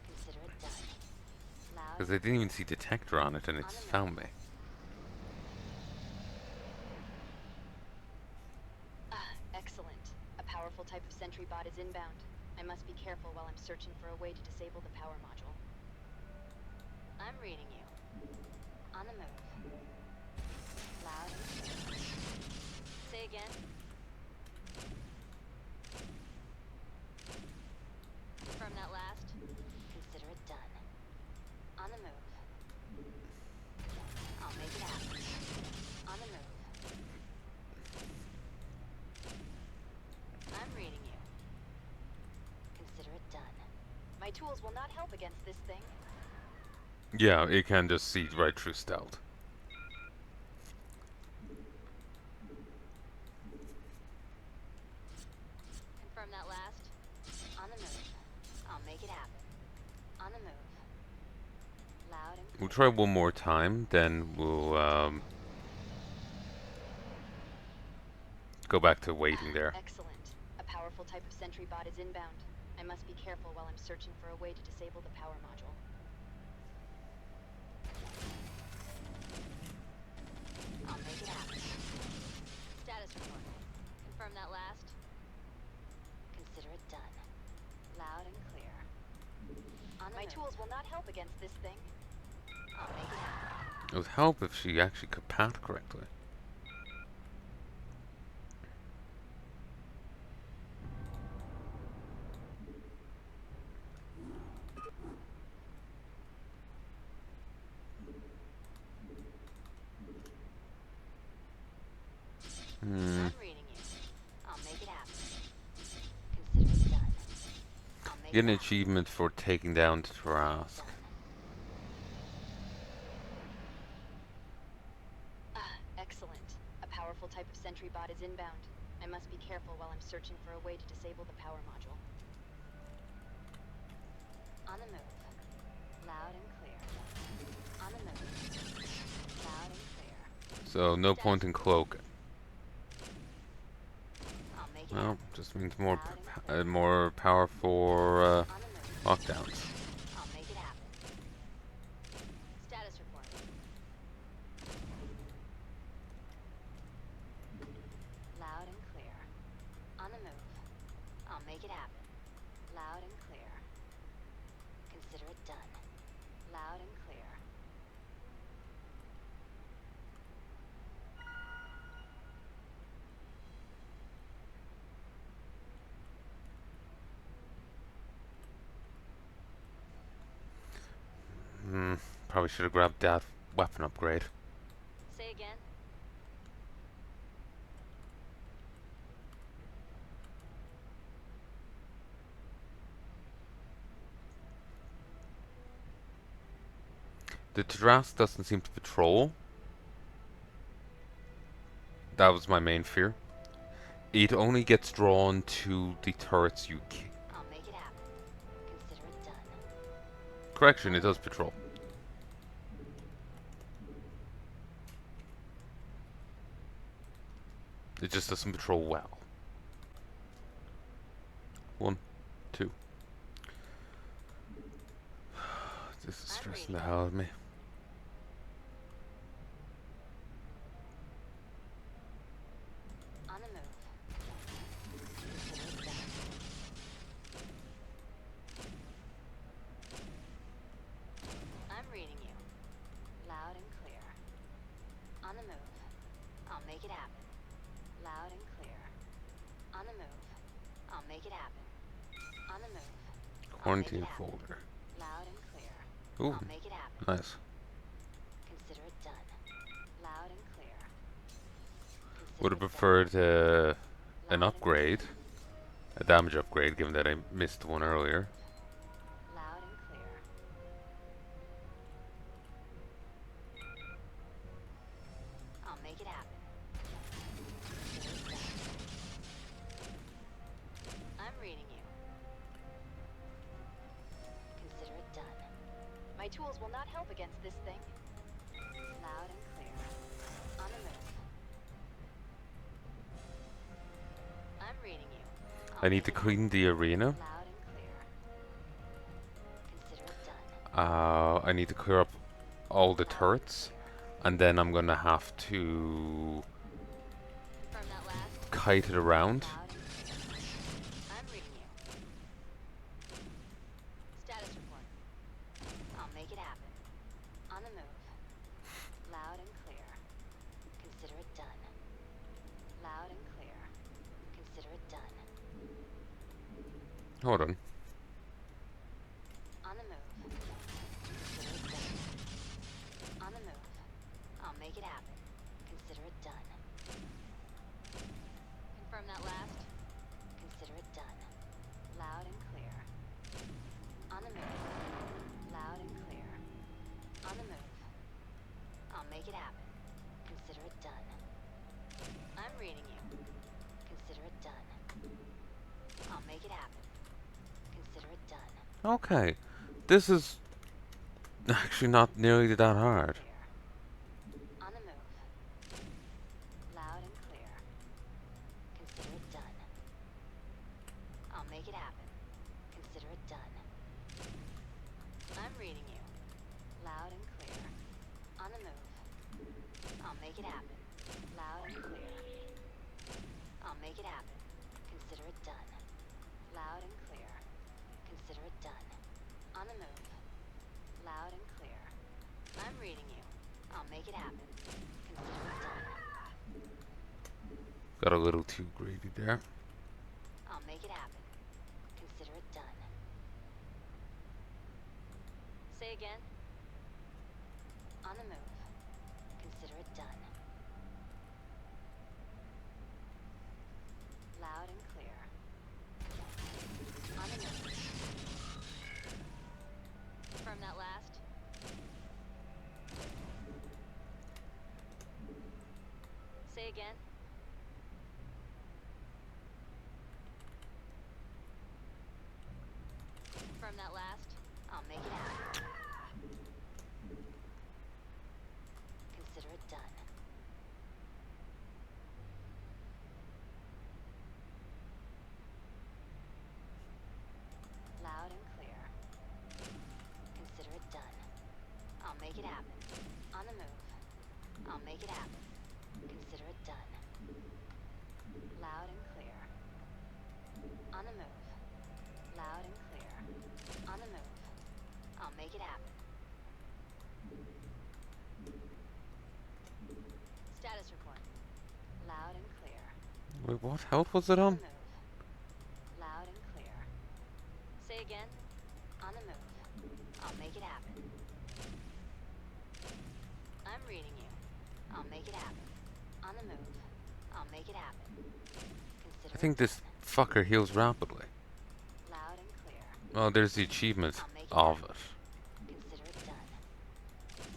Consider it done. Loud. Because I didn't even see detector on it and it's found me. Excellent. A powerful type of sentry bot is inbound. I must be careful while I'm searching for a way to disable the power module. I'm reading you. On the move. Loud and clear. Say again. Confirm that last. Consider it done. On the move. I'll make it happen. On the move. I'm reading you. Consider it done. My tools will not help against this thing. Yeah, it can just see right through stealth. Confirm that last. On the move. I'll make it happen. On the move. Loud and We'll try one more time, then we'll go back to waiting there. Excellent. A powerful type of sentry bot is inbound. I must be careful while I'm searching for a way to disable the power module. I'll make it happen. Status report. Confirm that last. Consider it done. Loud and clear. On the My move. tools will not help against this thing. I'll make it happen. It would help if she actually could pat correctly. I'm reading you. I'll make it happen. Consider it done. I'll make Get it an happen. achievement for taking down the Trask. Excellent. A powerful type of sentry bot is inbound. I must be careful while I'm searching for a way to disable the power module. On the move. Loud and clear. On the move. Loud and clear. So no point in cloak. I'll make it Well, happen. just means more Loud and clear. more power for On the move. lockdowns. I'll make it happen. Status report. Loud and clear. On the move. I'll make it happen. Loud and clear. Consider it done. Loud and clear. Probably should have grabbed that weapon upgrade. Say again. The Trask doesn't seem to patrol. That was my main fear. It only gets drawn to the turrets you kill. I'll make it happen. Consider it done. Correction, it does patrol. It just doesn't patrol well. 1, 2. This is stressing the hell out of me. On the move. I'll make it happen. On the move. Quarantine folder. Loud and clear. Ooh, I'll make it happen. nice. Consider it done. Loud and clear. Would have Consider it preferred an Loud and upgrade, a damage upgrade, given that I missed one earlier. loud and clear. I'll make it happen. Consider it done. I'm reading you. Consider it done. My tools will not help against this thing. Loud and clear. On the move. I'm reading you. I need to clean the arena. Loud and clear. Consider it done. I need to clear up all the turrets, and then I'm gonna have to Confirm that last. kite it around. Loud and clear. I'm reading you. Status report. I'll make it happen. On the move. Loud and clear. Consider it done. Loud and clear. Consider it done. Hold on. On the move. Consider it done. On the move. I'll make it happen. Consider it done. Confirm that last. Consider it done. Loud and clear. On the move. Loud and clear. On the move. I'll make it happen. Consider it done. I'm reading you. Consider it done. I'll make it happen. Consider it done. Okay, this is actually not nearly that hard. Clear. On the move. Loud and clear. Consider it done. I'll make it happen. Consider it done. I'm reading you. Loud and clear. On the move. I'll make it happen. Loud and clear. I'll make it happen. Consider it done. Loud and clear. Consider it done. On the move. Loud and clear. I'm reading you. I'll make it happen. Consider it done. Got a little too greedy there. I'll make it happen. Consider it done. Say again. On the move. Consider it done. Loud and clear. On the move. Confirm that last. Say again. Confirm that last. I'll make it happen. Consider it done. Loud and clear. Consider it done. I'll make it happen. On the move. I'll make it happen. Consider it done. Loud and clear. On the move. Loud and clear. On the move. I'll make it happen. Status report. Loud and clear. Wait, what health was it On on? the move. Loud and clear. Say again. On the move. I'll make it happen. I'm reading you. I'll make it happen. On the move. I'll make it happen. Consider I think it this done. fucker heals rapidly. Loud and clear. Oh, there's the achievement I'll make it of happen. it. Consider it done.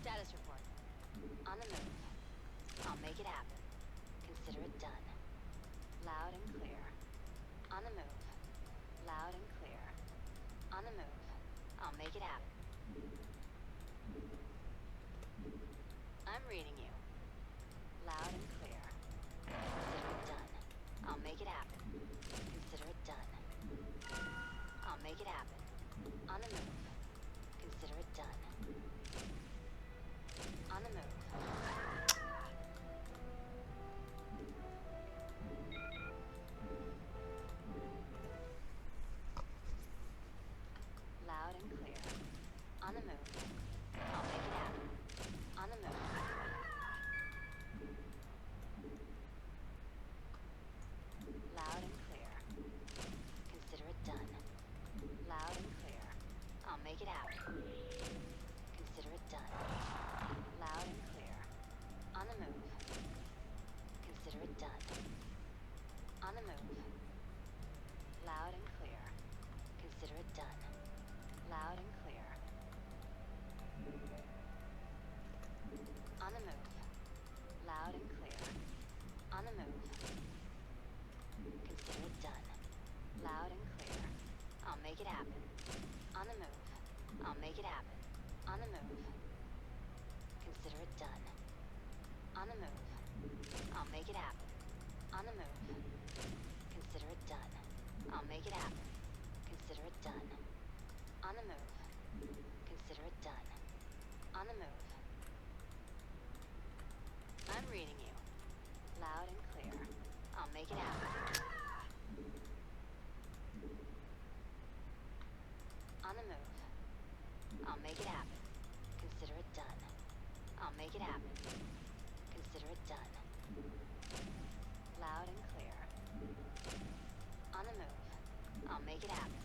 Status report. On the move. I'll make it happen. Consider it done. Loud and clear. On the move. Loud and clear. On the move. I'll make it happen. I'm reading you. Loud and clear. Consider it done. I'll make it happen. Consider it done. I'll make it happen. On the move. Consider it done. On the move. Loud and clear. On the move. I'll make it happen. On the move. Loud and clear. I'll make it happen. On the move. Consider it done. On the move. I'll make it happen. On the move. Consider it done. I'll make it happen. Consider it done. On the move. Consider it done. On the move. I'm reading you. Loud and clear. I'll make it happen. On the move. I'll make it happen. Consider it done. I'll make it happen. Consider it done. Loud and clear. On the move. I'll make it happen.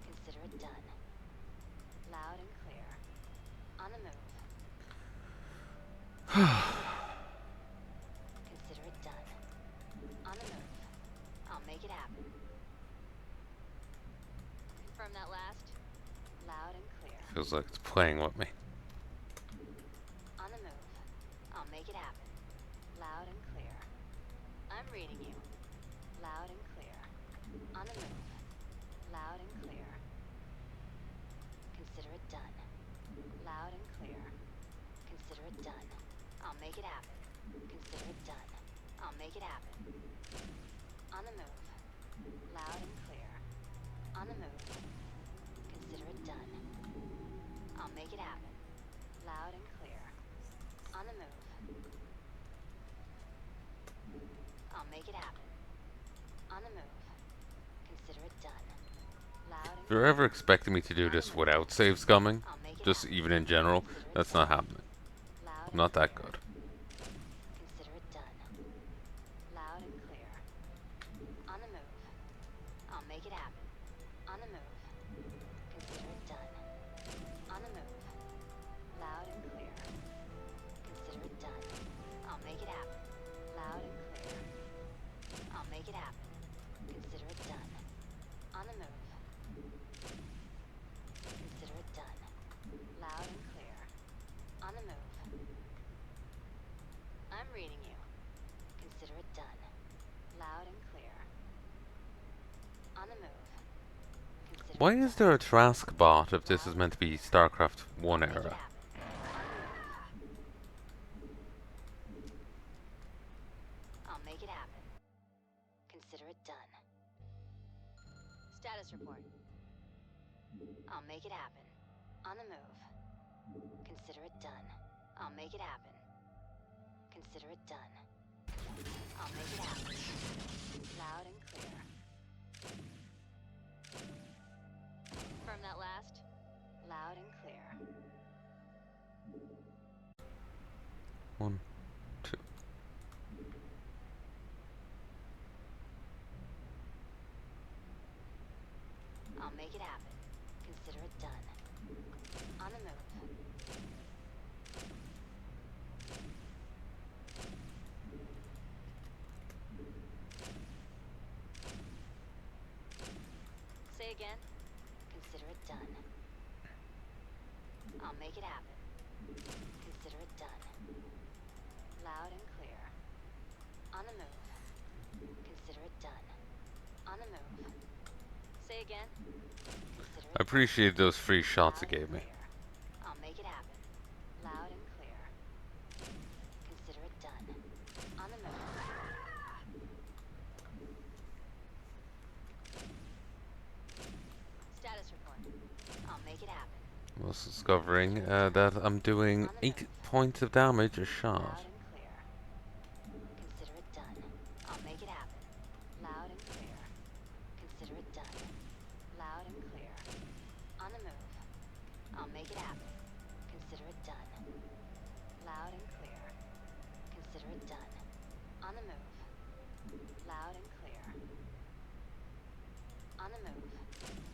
Consider it done. Loud and clear. On the move. Consider it done. On the move. I'll make it happen. Confirm that last. Loud and clear. Feels like it's playing with me. On the move. I'll make it happen. Loud and clear. I'm reading you. Loud and clear. On the move. Loud and clear. Consider it done. Loud and clear. Consider it done. I'll make it happen. Consider it done. I'll make it happen. On the move. Loud and clear. On the move. Consider it done. I'll make it happen. Loud and clear. On the move. I'll make it happen. On the move. Consider it done. Loud and If you're ever expecting me to do this without saves coming, I'll make it just happen. even in general, Consider it that's done. not happening. Loud I'm not and that clear. good. Consider it done. Loud and clear. On the move. I'll make it happen. On the move. Consider it done. On the move. Loud and clear. Consider it done. I'll make it happen. Loud and clear. I'll make it happen. Consider it done. On the move. Consider it done. Loud and clear. On the move. I'm reading you. Consider it done. Loud and clear. On the move. Consider Why it is done. there a Trask bot if this is meant to be StarCraft 1 Make it era? happen. On the move. I'll make it happen. Consider it done. Status report. I'll make it happen. On the move. Consider it done. I'll make it happen. Consider it done. I'll make it happen. Loud and clear. Confirm that last. Loud and clear. 1, 2. I'll make it happen. Consider it done. On the move. Say again. Consider it done. I'll make it happen. Consider it done. Loud and clear. On the move. Consider it done. On the move. Say again. Consider I it appreciate those free shots it loud and gave me. clear. I'll make it happen. Loud and clear. Consider it done. On the move. Status report. I'll make it happen. I was discovering that I'm doing 8 points of damage a Loud shot. and clear. Consider it done. I'll make it happen. Loud and clear. Consider it done. Loud and clear. On the move. I'll make it happen. Consider it done. Loud and clear. Consider it done. On the move. Loud and clear. On the move.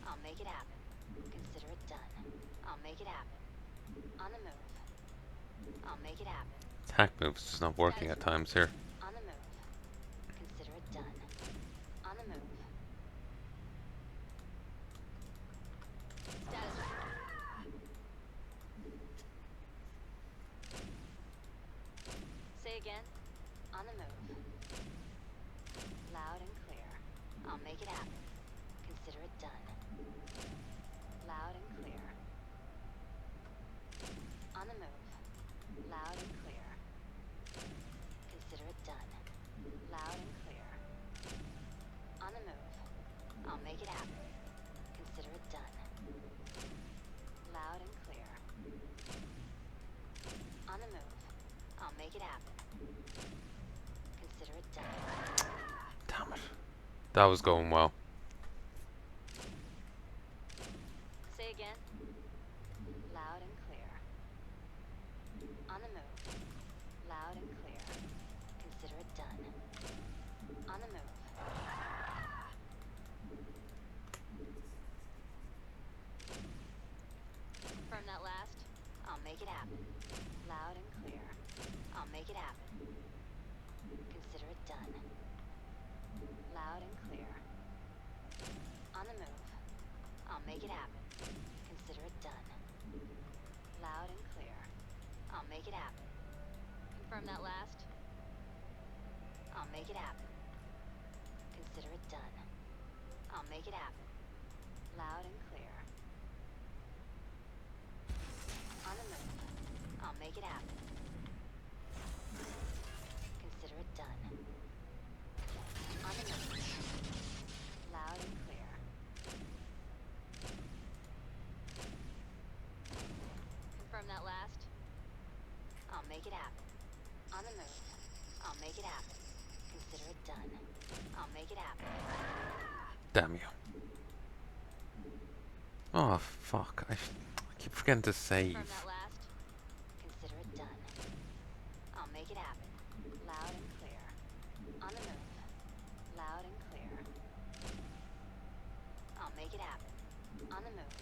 I'll make it happen. Consider it done. I'll make it happen. On the move. I'll make it happen. Attack move's just not working at times here. On the move. Consider it done. On the move. Status report. Say again. On the move. Loud and clear. I'll make it happen. Consider it done. Loud and clear. Loud and clear. Consider it done. Loud and clear. On the move. I'll make it happen. Consider it done. Loud and clear. On the move. I'll make it happen. Consider it done. Damn it. That was going well. Say again. Loud and clear. On the move. Loud and clear. Consider it done. On the move. From that last, I'll make it happen. Loud and clear. I'll make it happen. Consider it done. Loud and clear. On the move. I'll make it happen. Consider it done. Loud and clear. I'll make it happen. Confirm that last. I'll make it happen. Consider it done. I'll make it happen. Loud and clear. On the move. I'll make it happen. Consider it done. On the move. Loud and clear. Confirm that last. I'll make it happen. On the move. I'll make it happen. Consider it done. I'll make it happen. Damn you. Oh, fuck. I keep forgetting to save. Confirm that last. Consider it done. I'll make it happen. Loud and clear. On the move. Loud and clear. I'll make it happen. On the move.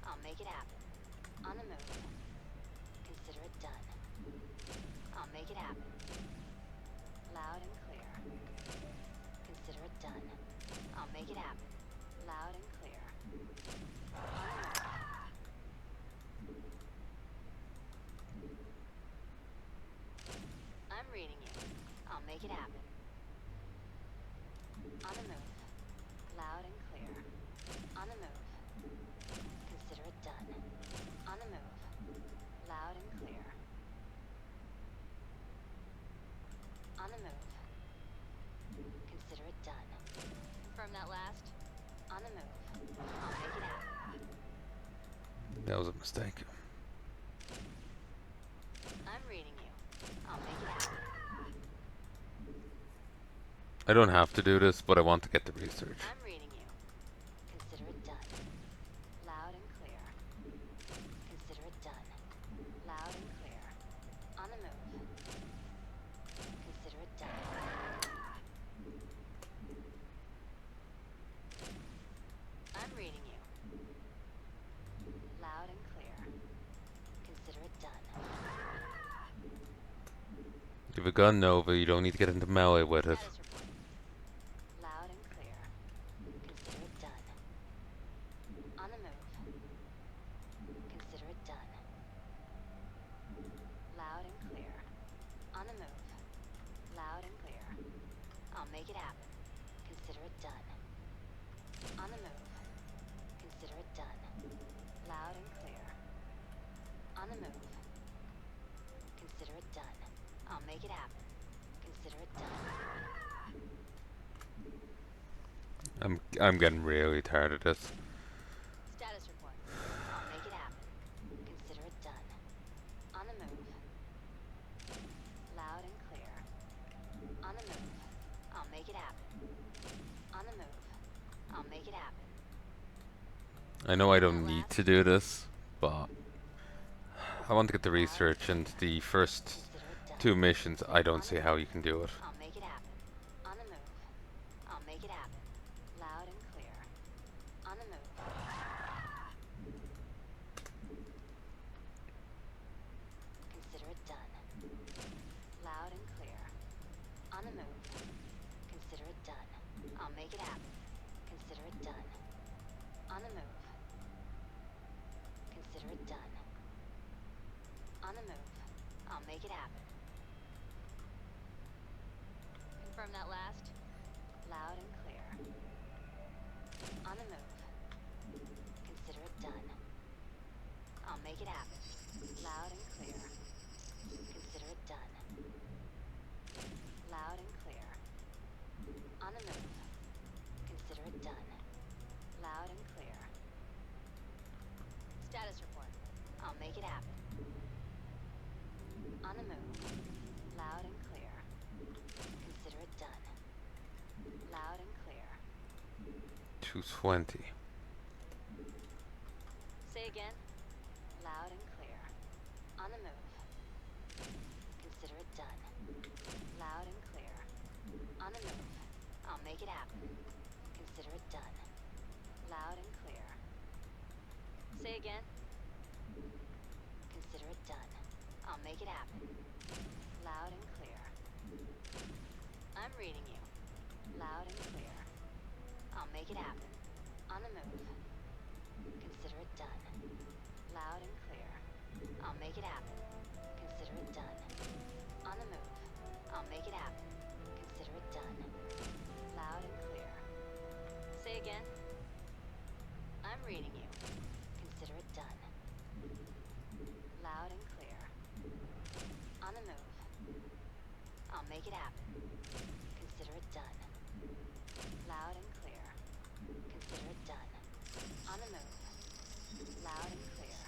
I'll make it happen. On the move. Consider it done. I'll make it happen. Loud and clear. Consider it done. I'll make it happen. Loud and clear. On the move. I'm reading you. I'll make it happen. On the move. Loud and clear. On the move. Consider it done. On the move. Loud and clear. On the move. Consider it done. Confirm that last. On the move. I'll make it happen. That was a mistake. I'm reading you. I'll make it happen. I don't have to do this, but I want to get the research. I'm reading you. Consider it done. Loud and clear. Consider it done. Loud and clear. On the move. Consider it done. I'm reading you. Loud and clear. Consider it done. If you've got Nova, you don't need to get into melee with it. Status report. Loud and clear. Consider it done. On the move. Consider it done. Loud and clear. On the move. Loud and clear. I'll make it happen. Consider it done. On the move. Consider it done. Loud and clear. On the move. Consider it done. I'll make it happen. Consider it done. I'm getting really tired of this. Status report. I'll make it happen. Consider it done. On the move. Loud and clear. On the move. I'll make it happen. On the move. I'll make it happen. I know I don't need to do this, but I want to get the research, and the first Consider it done. 2 missions, I don't see how you can do it. I'll make it happen. On the move. I'll make it happen. Loud and clear. On the move. Consider it done. Loud and clear. On the move. Consider it done. I'll make it happen. Consider it done. On the move. Consider it done. On the move. I'll make it happen. Confirm that last. Loud and clear. On the move. Consider it done. I'll make it happen. Loud and clear. On the move. Consider it done. Loud and clear. Status report. I'll make it happen. On the move. Loud and clear. Consider it done. Loud and clear. 220. Say again. Loud and clear. On the move. Consider it done. Loud and clear. On the move. I'll make it happen. Consider it done. Loud and clear. Say again. Consider it done. I'll make it happen. Loud and clear. I'm reading you. Loud and clear. I'll make it happen. On the move. Consider it done. Loud and clear. I'll make it happen. Consider it done. On the move. I'll make it happen. Consider it done. Loud and clear. Say again. I'm reading you. Consider it done. Loud and clear. On the move. I'll make it happen. Consider it done. Loud and clear. Consider it done. On the move. Loud and clear.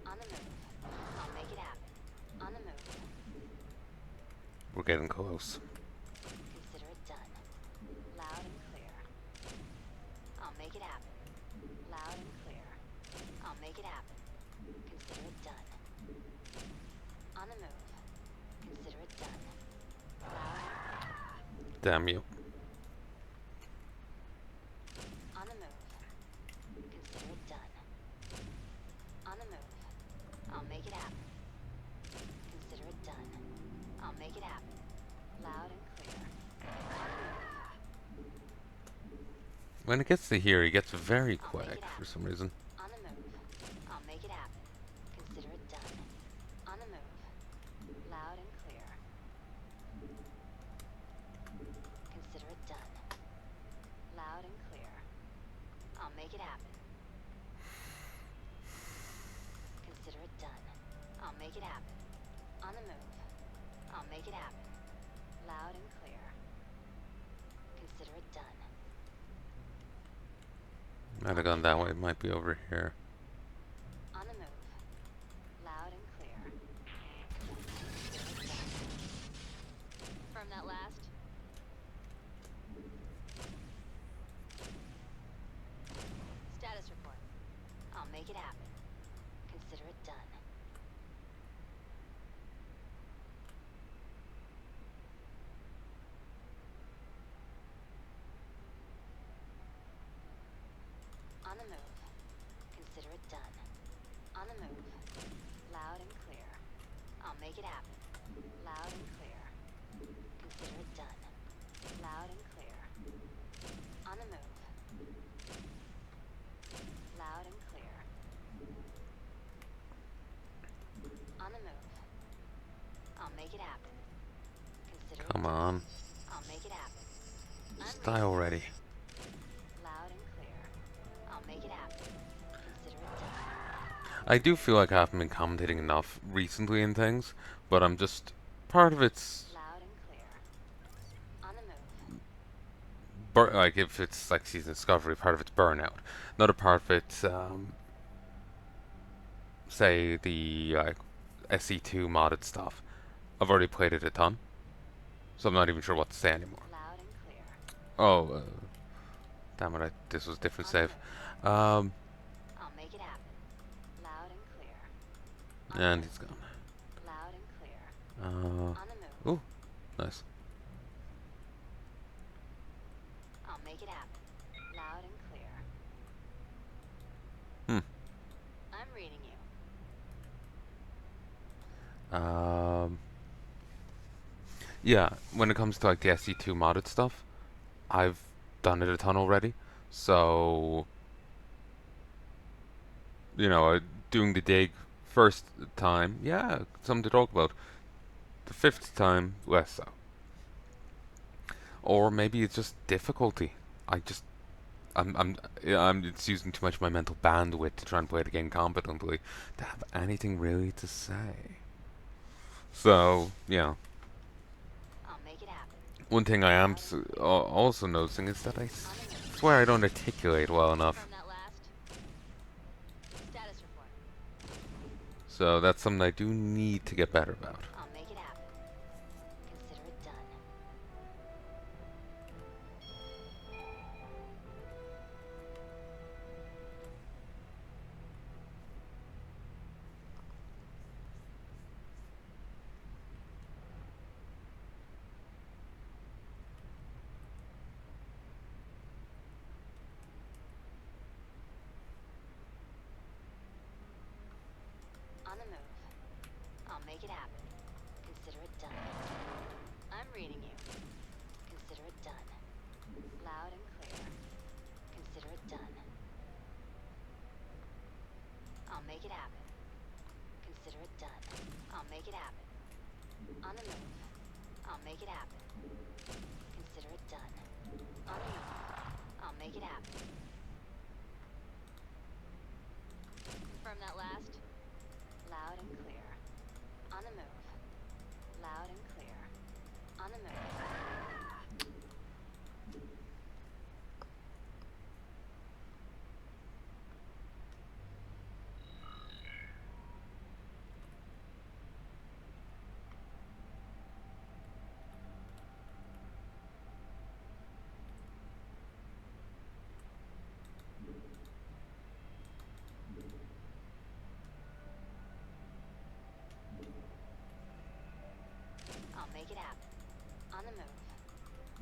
On the move. I'll make it happen. On the move. We're getting close. Consider it done. Loud and clear. I'll make it happen. Loud and clear. I'll make it happen. Consider it done. On the move. Consider it done. Loud and clear. Damn you. On the move. Consider it done. On the move. I'll make it happen. Consider it done. I'll make it happen. Loud and clear. On the move. When it gets to here, he gets very I'll make quick it for happen. some reason. On the move. I'll make it happen. Consider it done. On the move. Loud and clear. Consider it done. Loud and clear. I'll make it happen. Consider it done. I'll make it happen. On the move. I'll make it happen. Loud and clear. Consider it done. Might have gone that way. It might be over here. On the move. Loud and clear. Consider it done. From that last. Status report. I'll make it happen. Consider it done. On the move. Consider it done. On the move. Loud and clear. I'll make it happen. Loud and clear. Consider it done. Loud and clear. On the move. Loud and clear. On the move. I'll make it happen. Consider it Come done. on. I'll make it happen. I'm Just die ready. already. Loud and clear. I'll make it happen. Consider it done. I do feel like I haven't been commentating enough recently in things, but I'm just... Part of it's... Loud and clear. On the move. Like, if it's like Season Discovery, part of it's burnout. Another part of it's, say, the SE2 modded stuff. I've already played it a ton, so I'm not even sure what to say anymore. Loud and clear. Oh, damn it, this was a different save. I'll make it happen. Loud and clear. On And the he's gone. move. Loud and clear. Uh, On the move. ooh, nice. I'll make it happen. Loud and clear. Hmm. I'm reading you. Yeah, when it comes to like the SE2 modded stuff, I've done it a ton already. So, you know, doing the dig first time, yeah, something to talk about. The fifth time, less so. Or maybe it's just difficulty. It's using too much of my mental bandwidth to try and play the game competently to have anything really to say. So, yeah. I'll make it happen. One thing I am also noticing is that I swear I don't articulate well enough. Confirm that last. Status report. So that's something I do need to get better about. I'll make it happen. Consider it done. On the move. I'll make it happen. Consider it done. I'm reading you. Consider it done. Loud and clear. Consider it done. I'll make it happen. Consider it done. I'll make it happen. On the move. I'll make it happen. Consider it done. On the move. I'll make it happen. Confirm that last. Loud and clear. On the move. Loud and clear. On the move. I'll make it happen. On the move.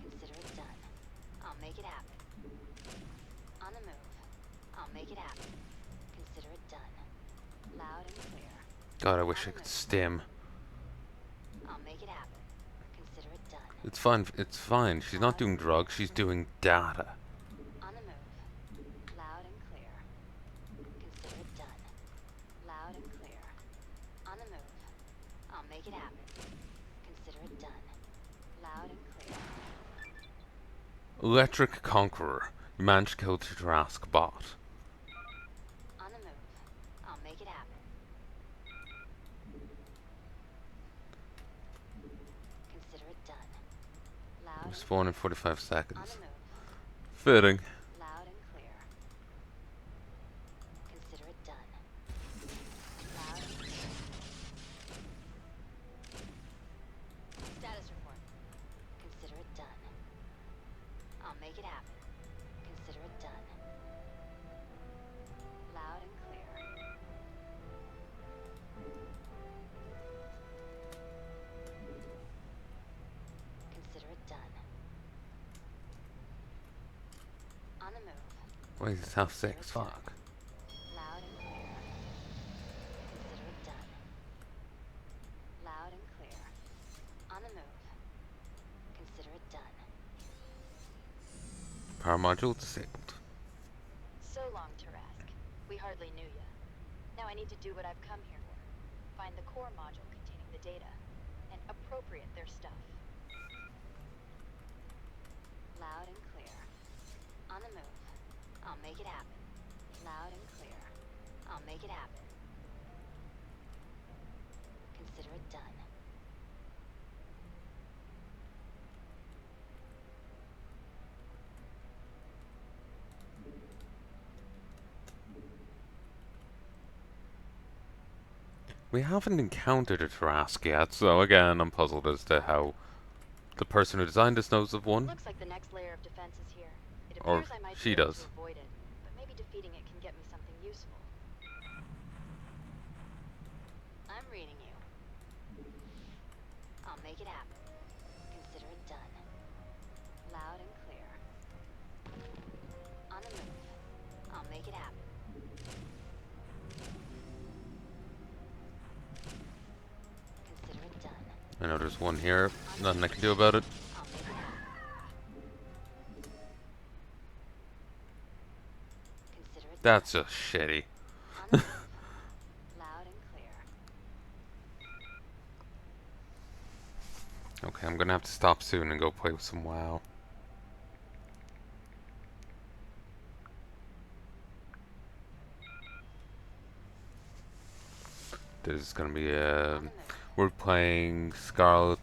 Consider it done. I'll make it happen. On the move. I'll make it happen. Consider it done. Loud and clear. God, I wish I could stim. I'll make it happen. Consider it done. It's fine. It's fine. She's not doing drugs. She's doing data. On the move. Loud and clear. Consider it done. Loud and clear. On the move. I'll make it happen. Consider it done. Loud and clear. Electric Conqueror. You managed to kill the Jurassic bot. On the move. I'll make it happen. Consider it done. Loud and Respawn in 45 on seconds. the move. Fitting. Loud and clear. Consider it done. Loud and clear. Status report. Consider it done. I'll make it happen. Consider it done. Loud and clear. Consider it done. On the move. Wait, it's half 6. Fuck. Loud and clear. Consider it done. Loud and clear. On the move. Consider it done. Power module disabled. So long, Tarask. We hardly knew ya. Now I need to do what I've come here for. Find the core module containing the data, and appropriate their stuff. Loud and clear. On the move. I'll make it happen. Loud and clear. I'll make it happen. Consider it done. We haven't encountered a Trask yet, so again, I'm puzzled as to how the person who designed this knows of one. Looks like the next layer of defense is here. It Or appears I might she be able does. to avoid it, but maybe defeating it can get me something useful. I'm reading you. I'll make it happen. Consider it done. Loud and clear. On the move. I'll make it happen. Consider it done. I know there's one here. Nothing I can do about it. I'll make it happen. Consider it That's just shitty. on the move. Loud and clear. Okay, I'm gonna have to stop soon and go play with some WoW. There's gonna be On the move. we're playing Scarlet.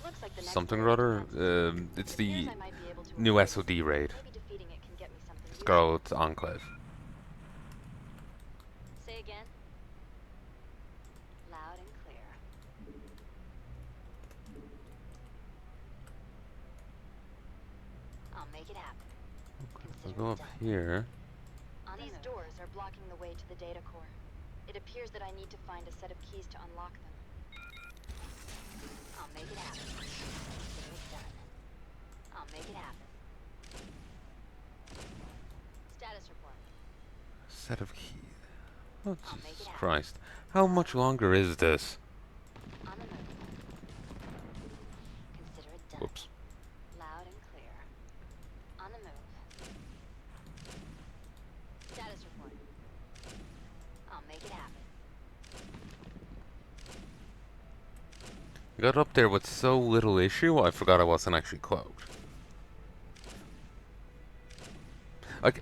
Looks like Like the next something or raid other. commences. It's It appears the I might be able to new avoid it. SOD raid. Maybe defeating it can get me something It's useful. called Enclave. Say again. Loud and clear. I'll make it happen. I'll Consider go it up done. here. These doors are blocking the way to the data core. It appears that I need to find a set of keys to unlock them. I'll make it happen. Consider it done. I'll make it happen. Status report. Set of keys. Oh, I'll make Jesus it happen. Christ. How much longer is this? On the move. Consider it done. Whoops. Loud and clear. On the move. Status report. I'll make it happen. Got up there with so little issue, I forgot I wasn't actually cloaked. Like,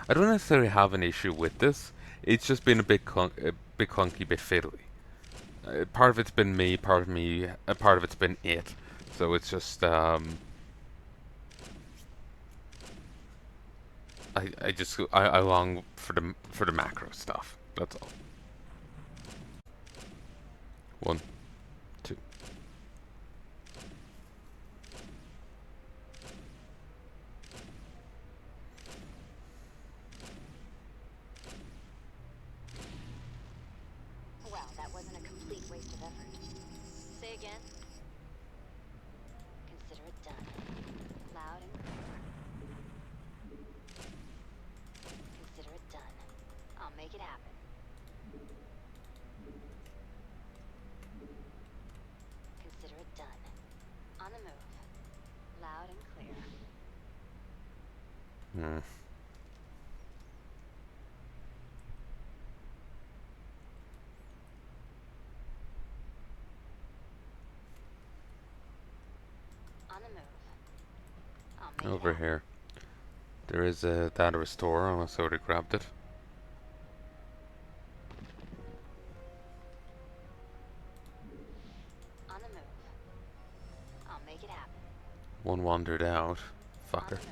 I don't necessarily have an issue with this. It's just been a bit clunky, bit fiddly. Part of it's been me, part of it's been it. So it's just I long for the macro stuff. That's all. 1, 2. Wow, that wasn't a complete waste of effort. Say again. Consider it done. Loud and clear. Consider it done. I'll make it happen. Consider it done. On the move. Loud and clear. Hmm. On the move. I'll make it Over happen. here. There is a data restore, and I already grabbed it. On the move. I'll make it happen. One wandered out. On Fucker. the move.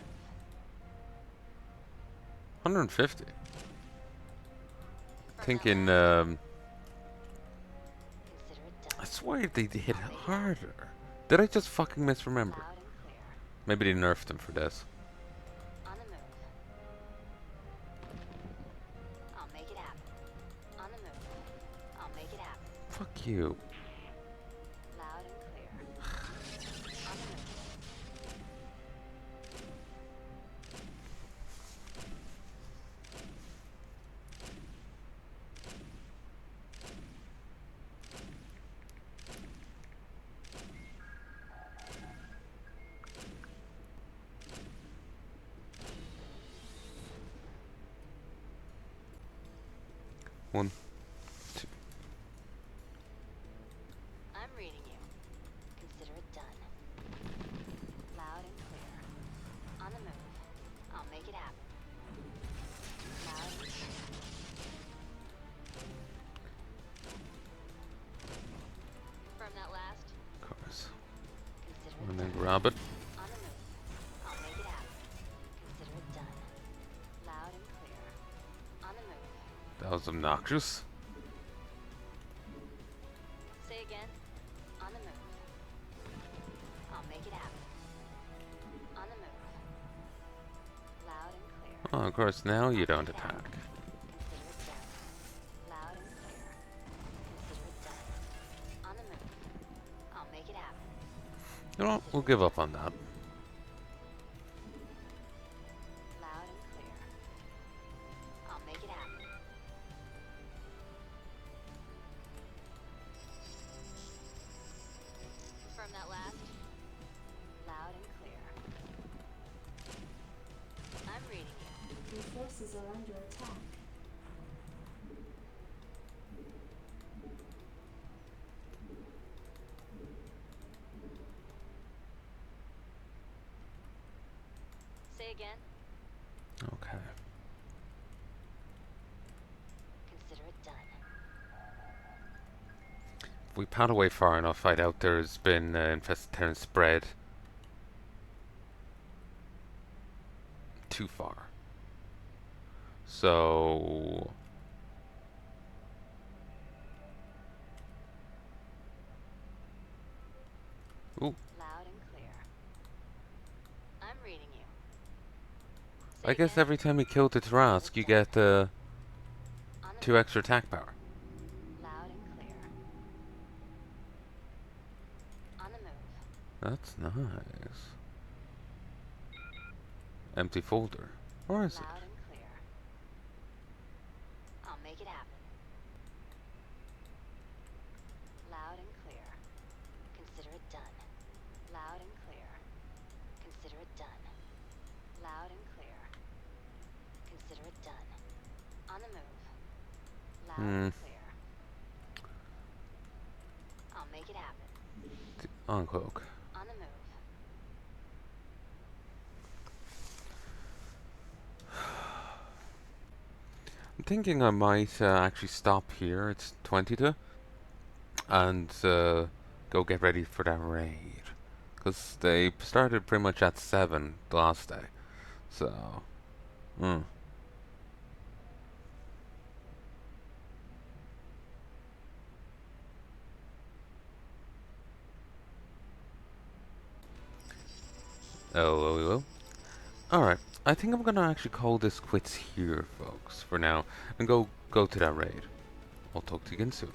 150. From Thinking, that last, consider it done. I swear they hit I'll make it harder. Did I just fucking misremember? Loud and clear. Maybe they nerfed them for this. On the move. I'll make it happen. On the move. I'll make it happen. Fuck you. Loud and clear. On the move. One, 2. I'm reading you. Consider it done. Loud and clear. On the move. I'll make it happen. Loud and clear. Confirm that last. Of course. Consider it And then done. grab it. On the move. I'll make it happen. Consider it done. Loud and clear. On the move. That was obnoxious. Say again. On the move. I'll make it happen. On the move. Loud and clear. Oh, of course, now you don't Make it attack. happen. Consider it done. Loud and clear. Consider it done. On the move. I'll make it happen. You know what? We'll give up on that. Loud and clear. I'll make it happen. Confirm that last. Loud and clear. I'm reading you. Your forces are under attack. Say again. Okay. we pad away far enough, I doubt there's been infested Terran spread too far. So... Ooh. Loud and clear. I'm reading you. I guess every time you kill the Tarask, you get 2 extra attack power. Loud and clear. On the move. That's nice. Empty folder. Or is it? Loud and clear. I'll make it happen. Loud and clear. Consider it done. Loud and clear. Consider it done. Loud and clear. Consider it done. On the move. Loud and clear. I'll make it happen. Uncloak. On the move. I'm thinking I might actually stop here. It's 22. And go get ready for that raid. Because they started pretty much at 7 the last day. So... Oh. Alright, I think I'm gonna actually call this quits here, folks, for now, and go to that raid. I'll talk to you again soon.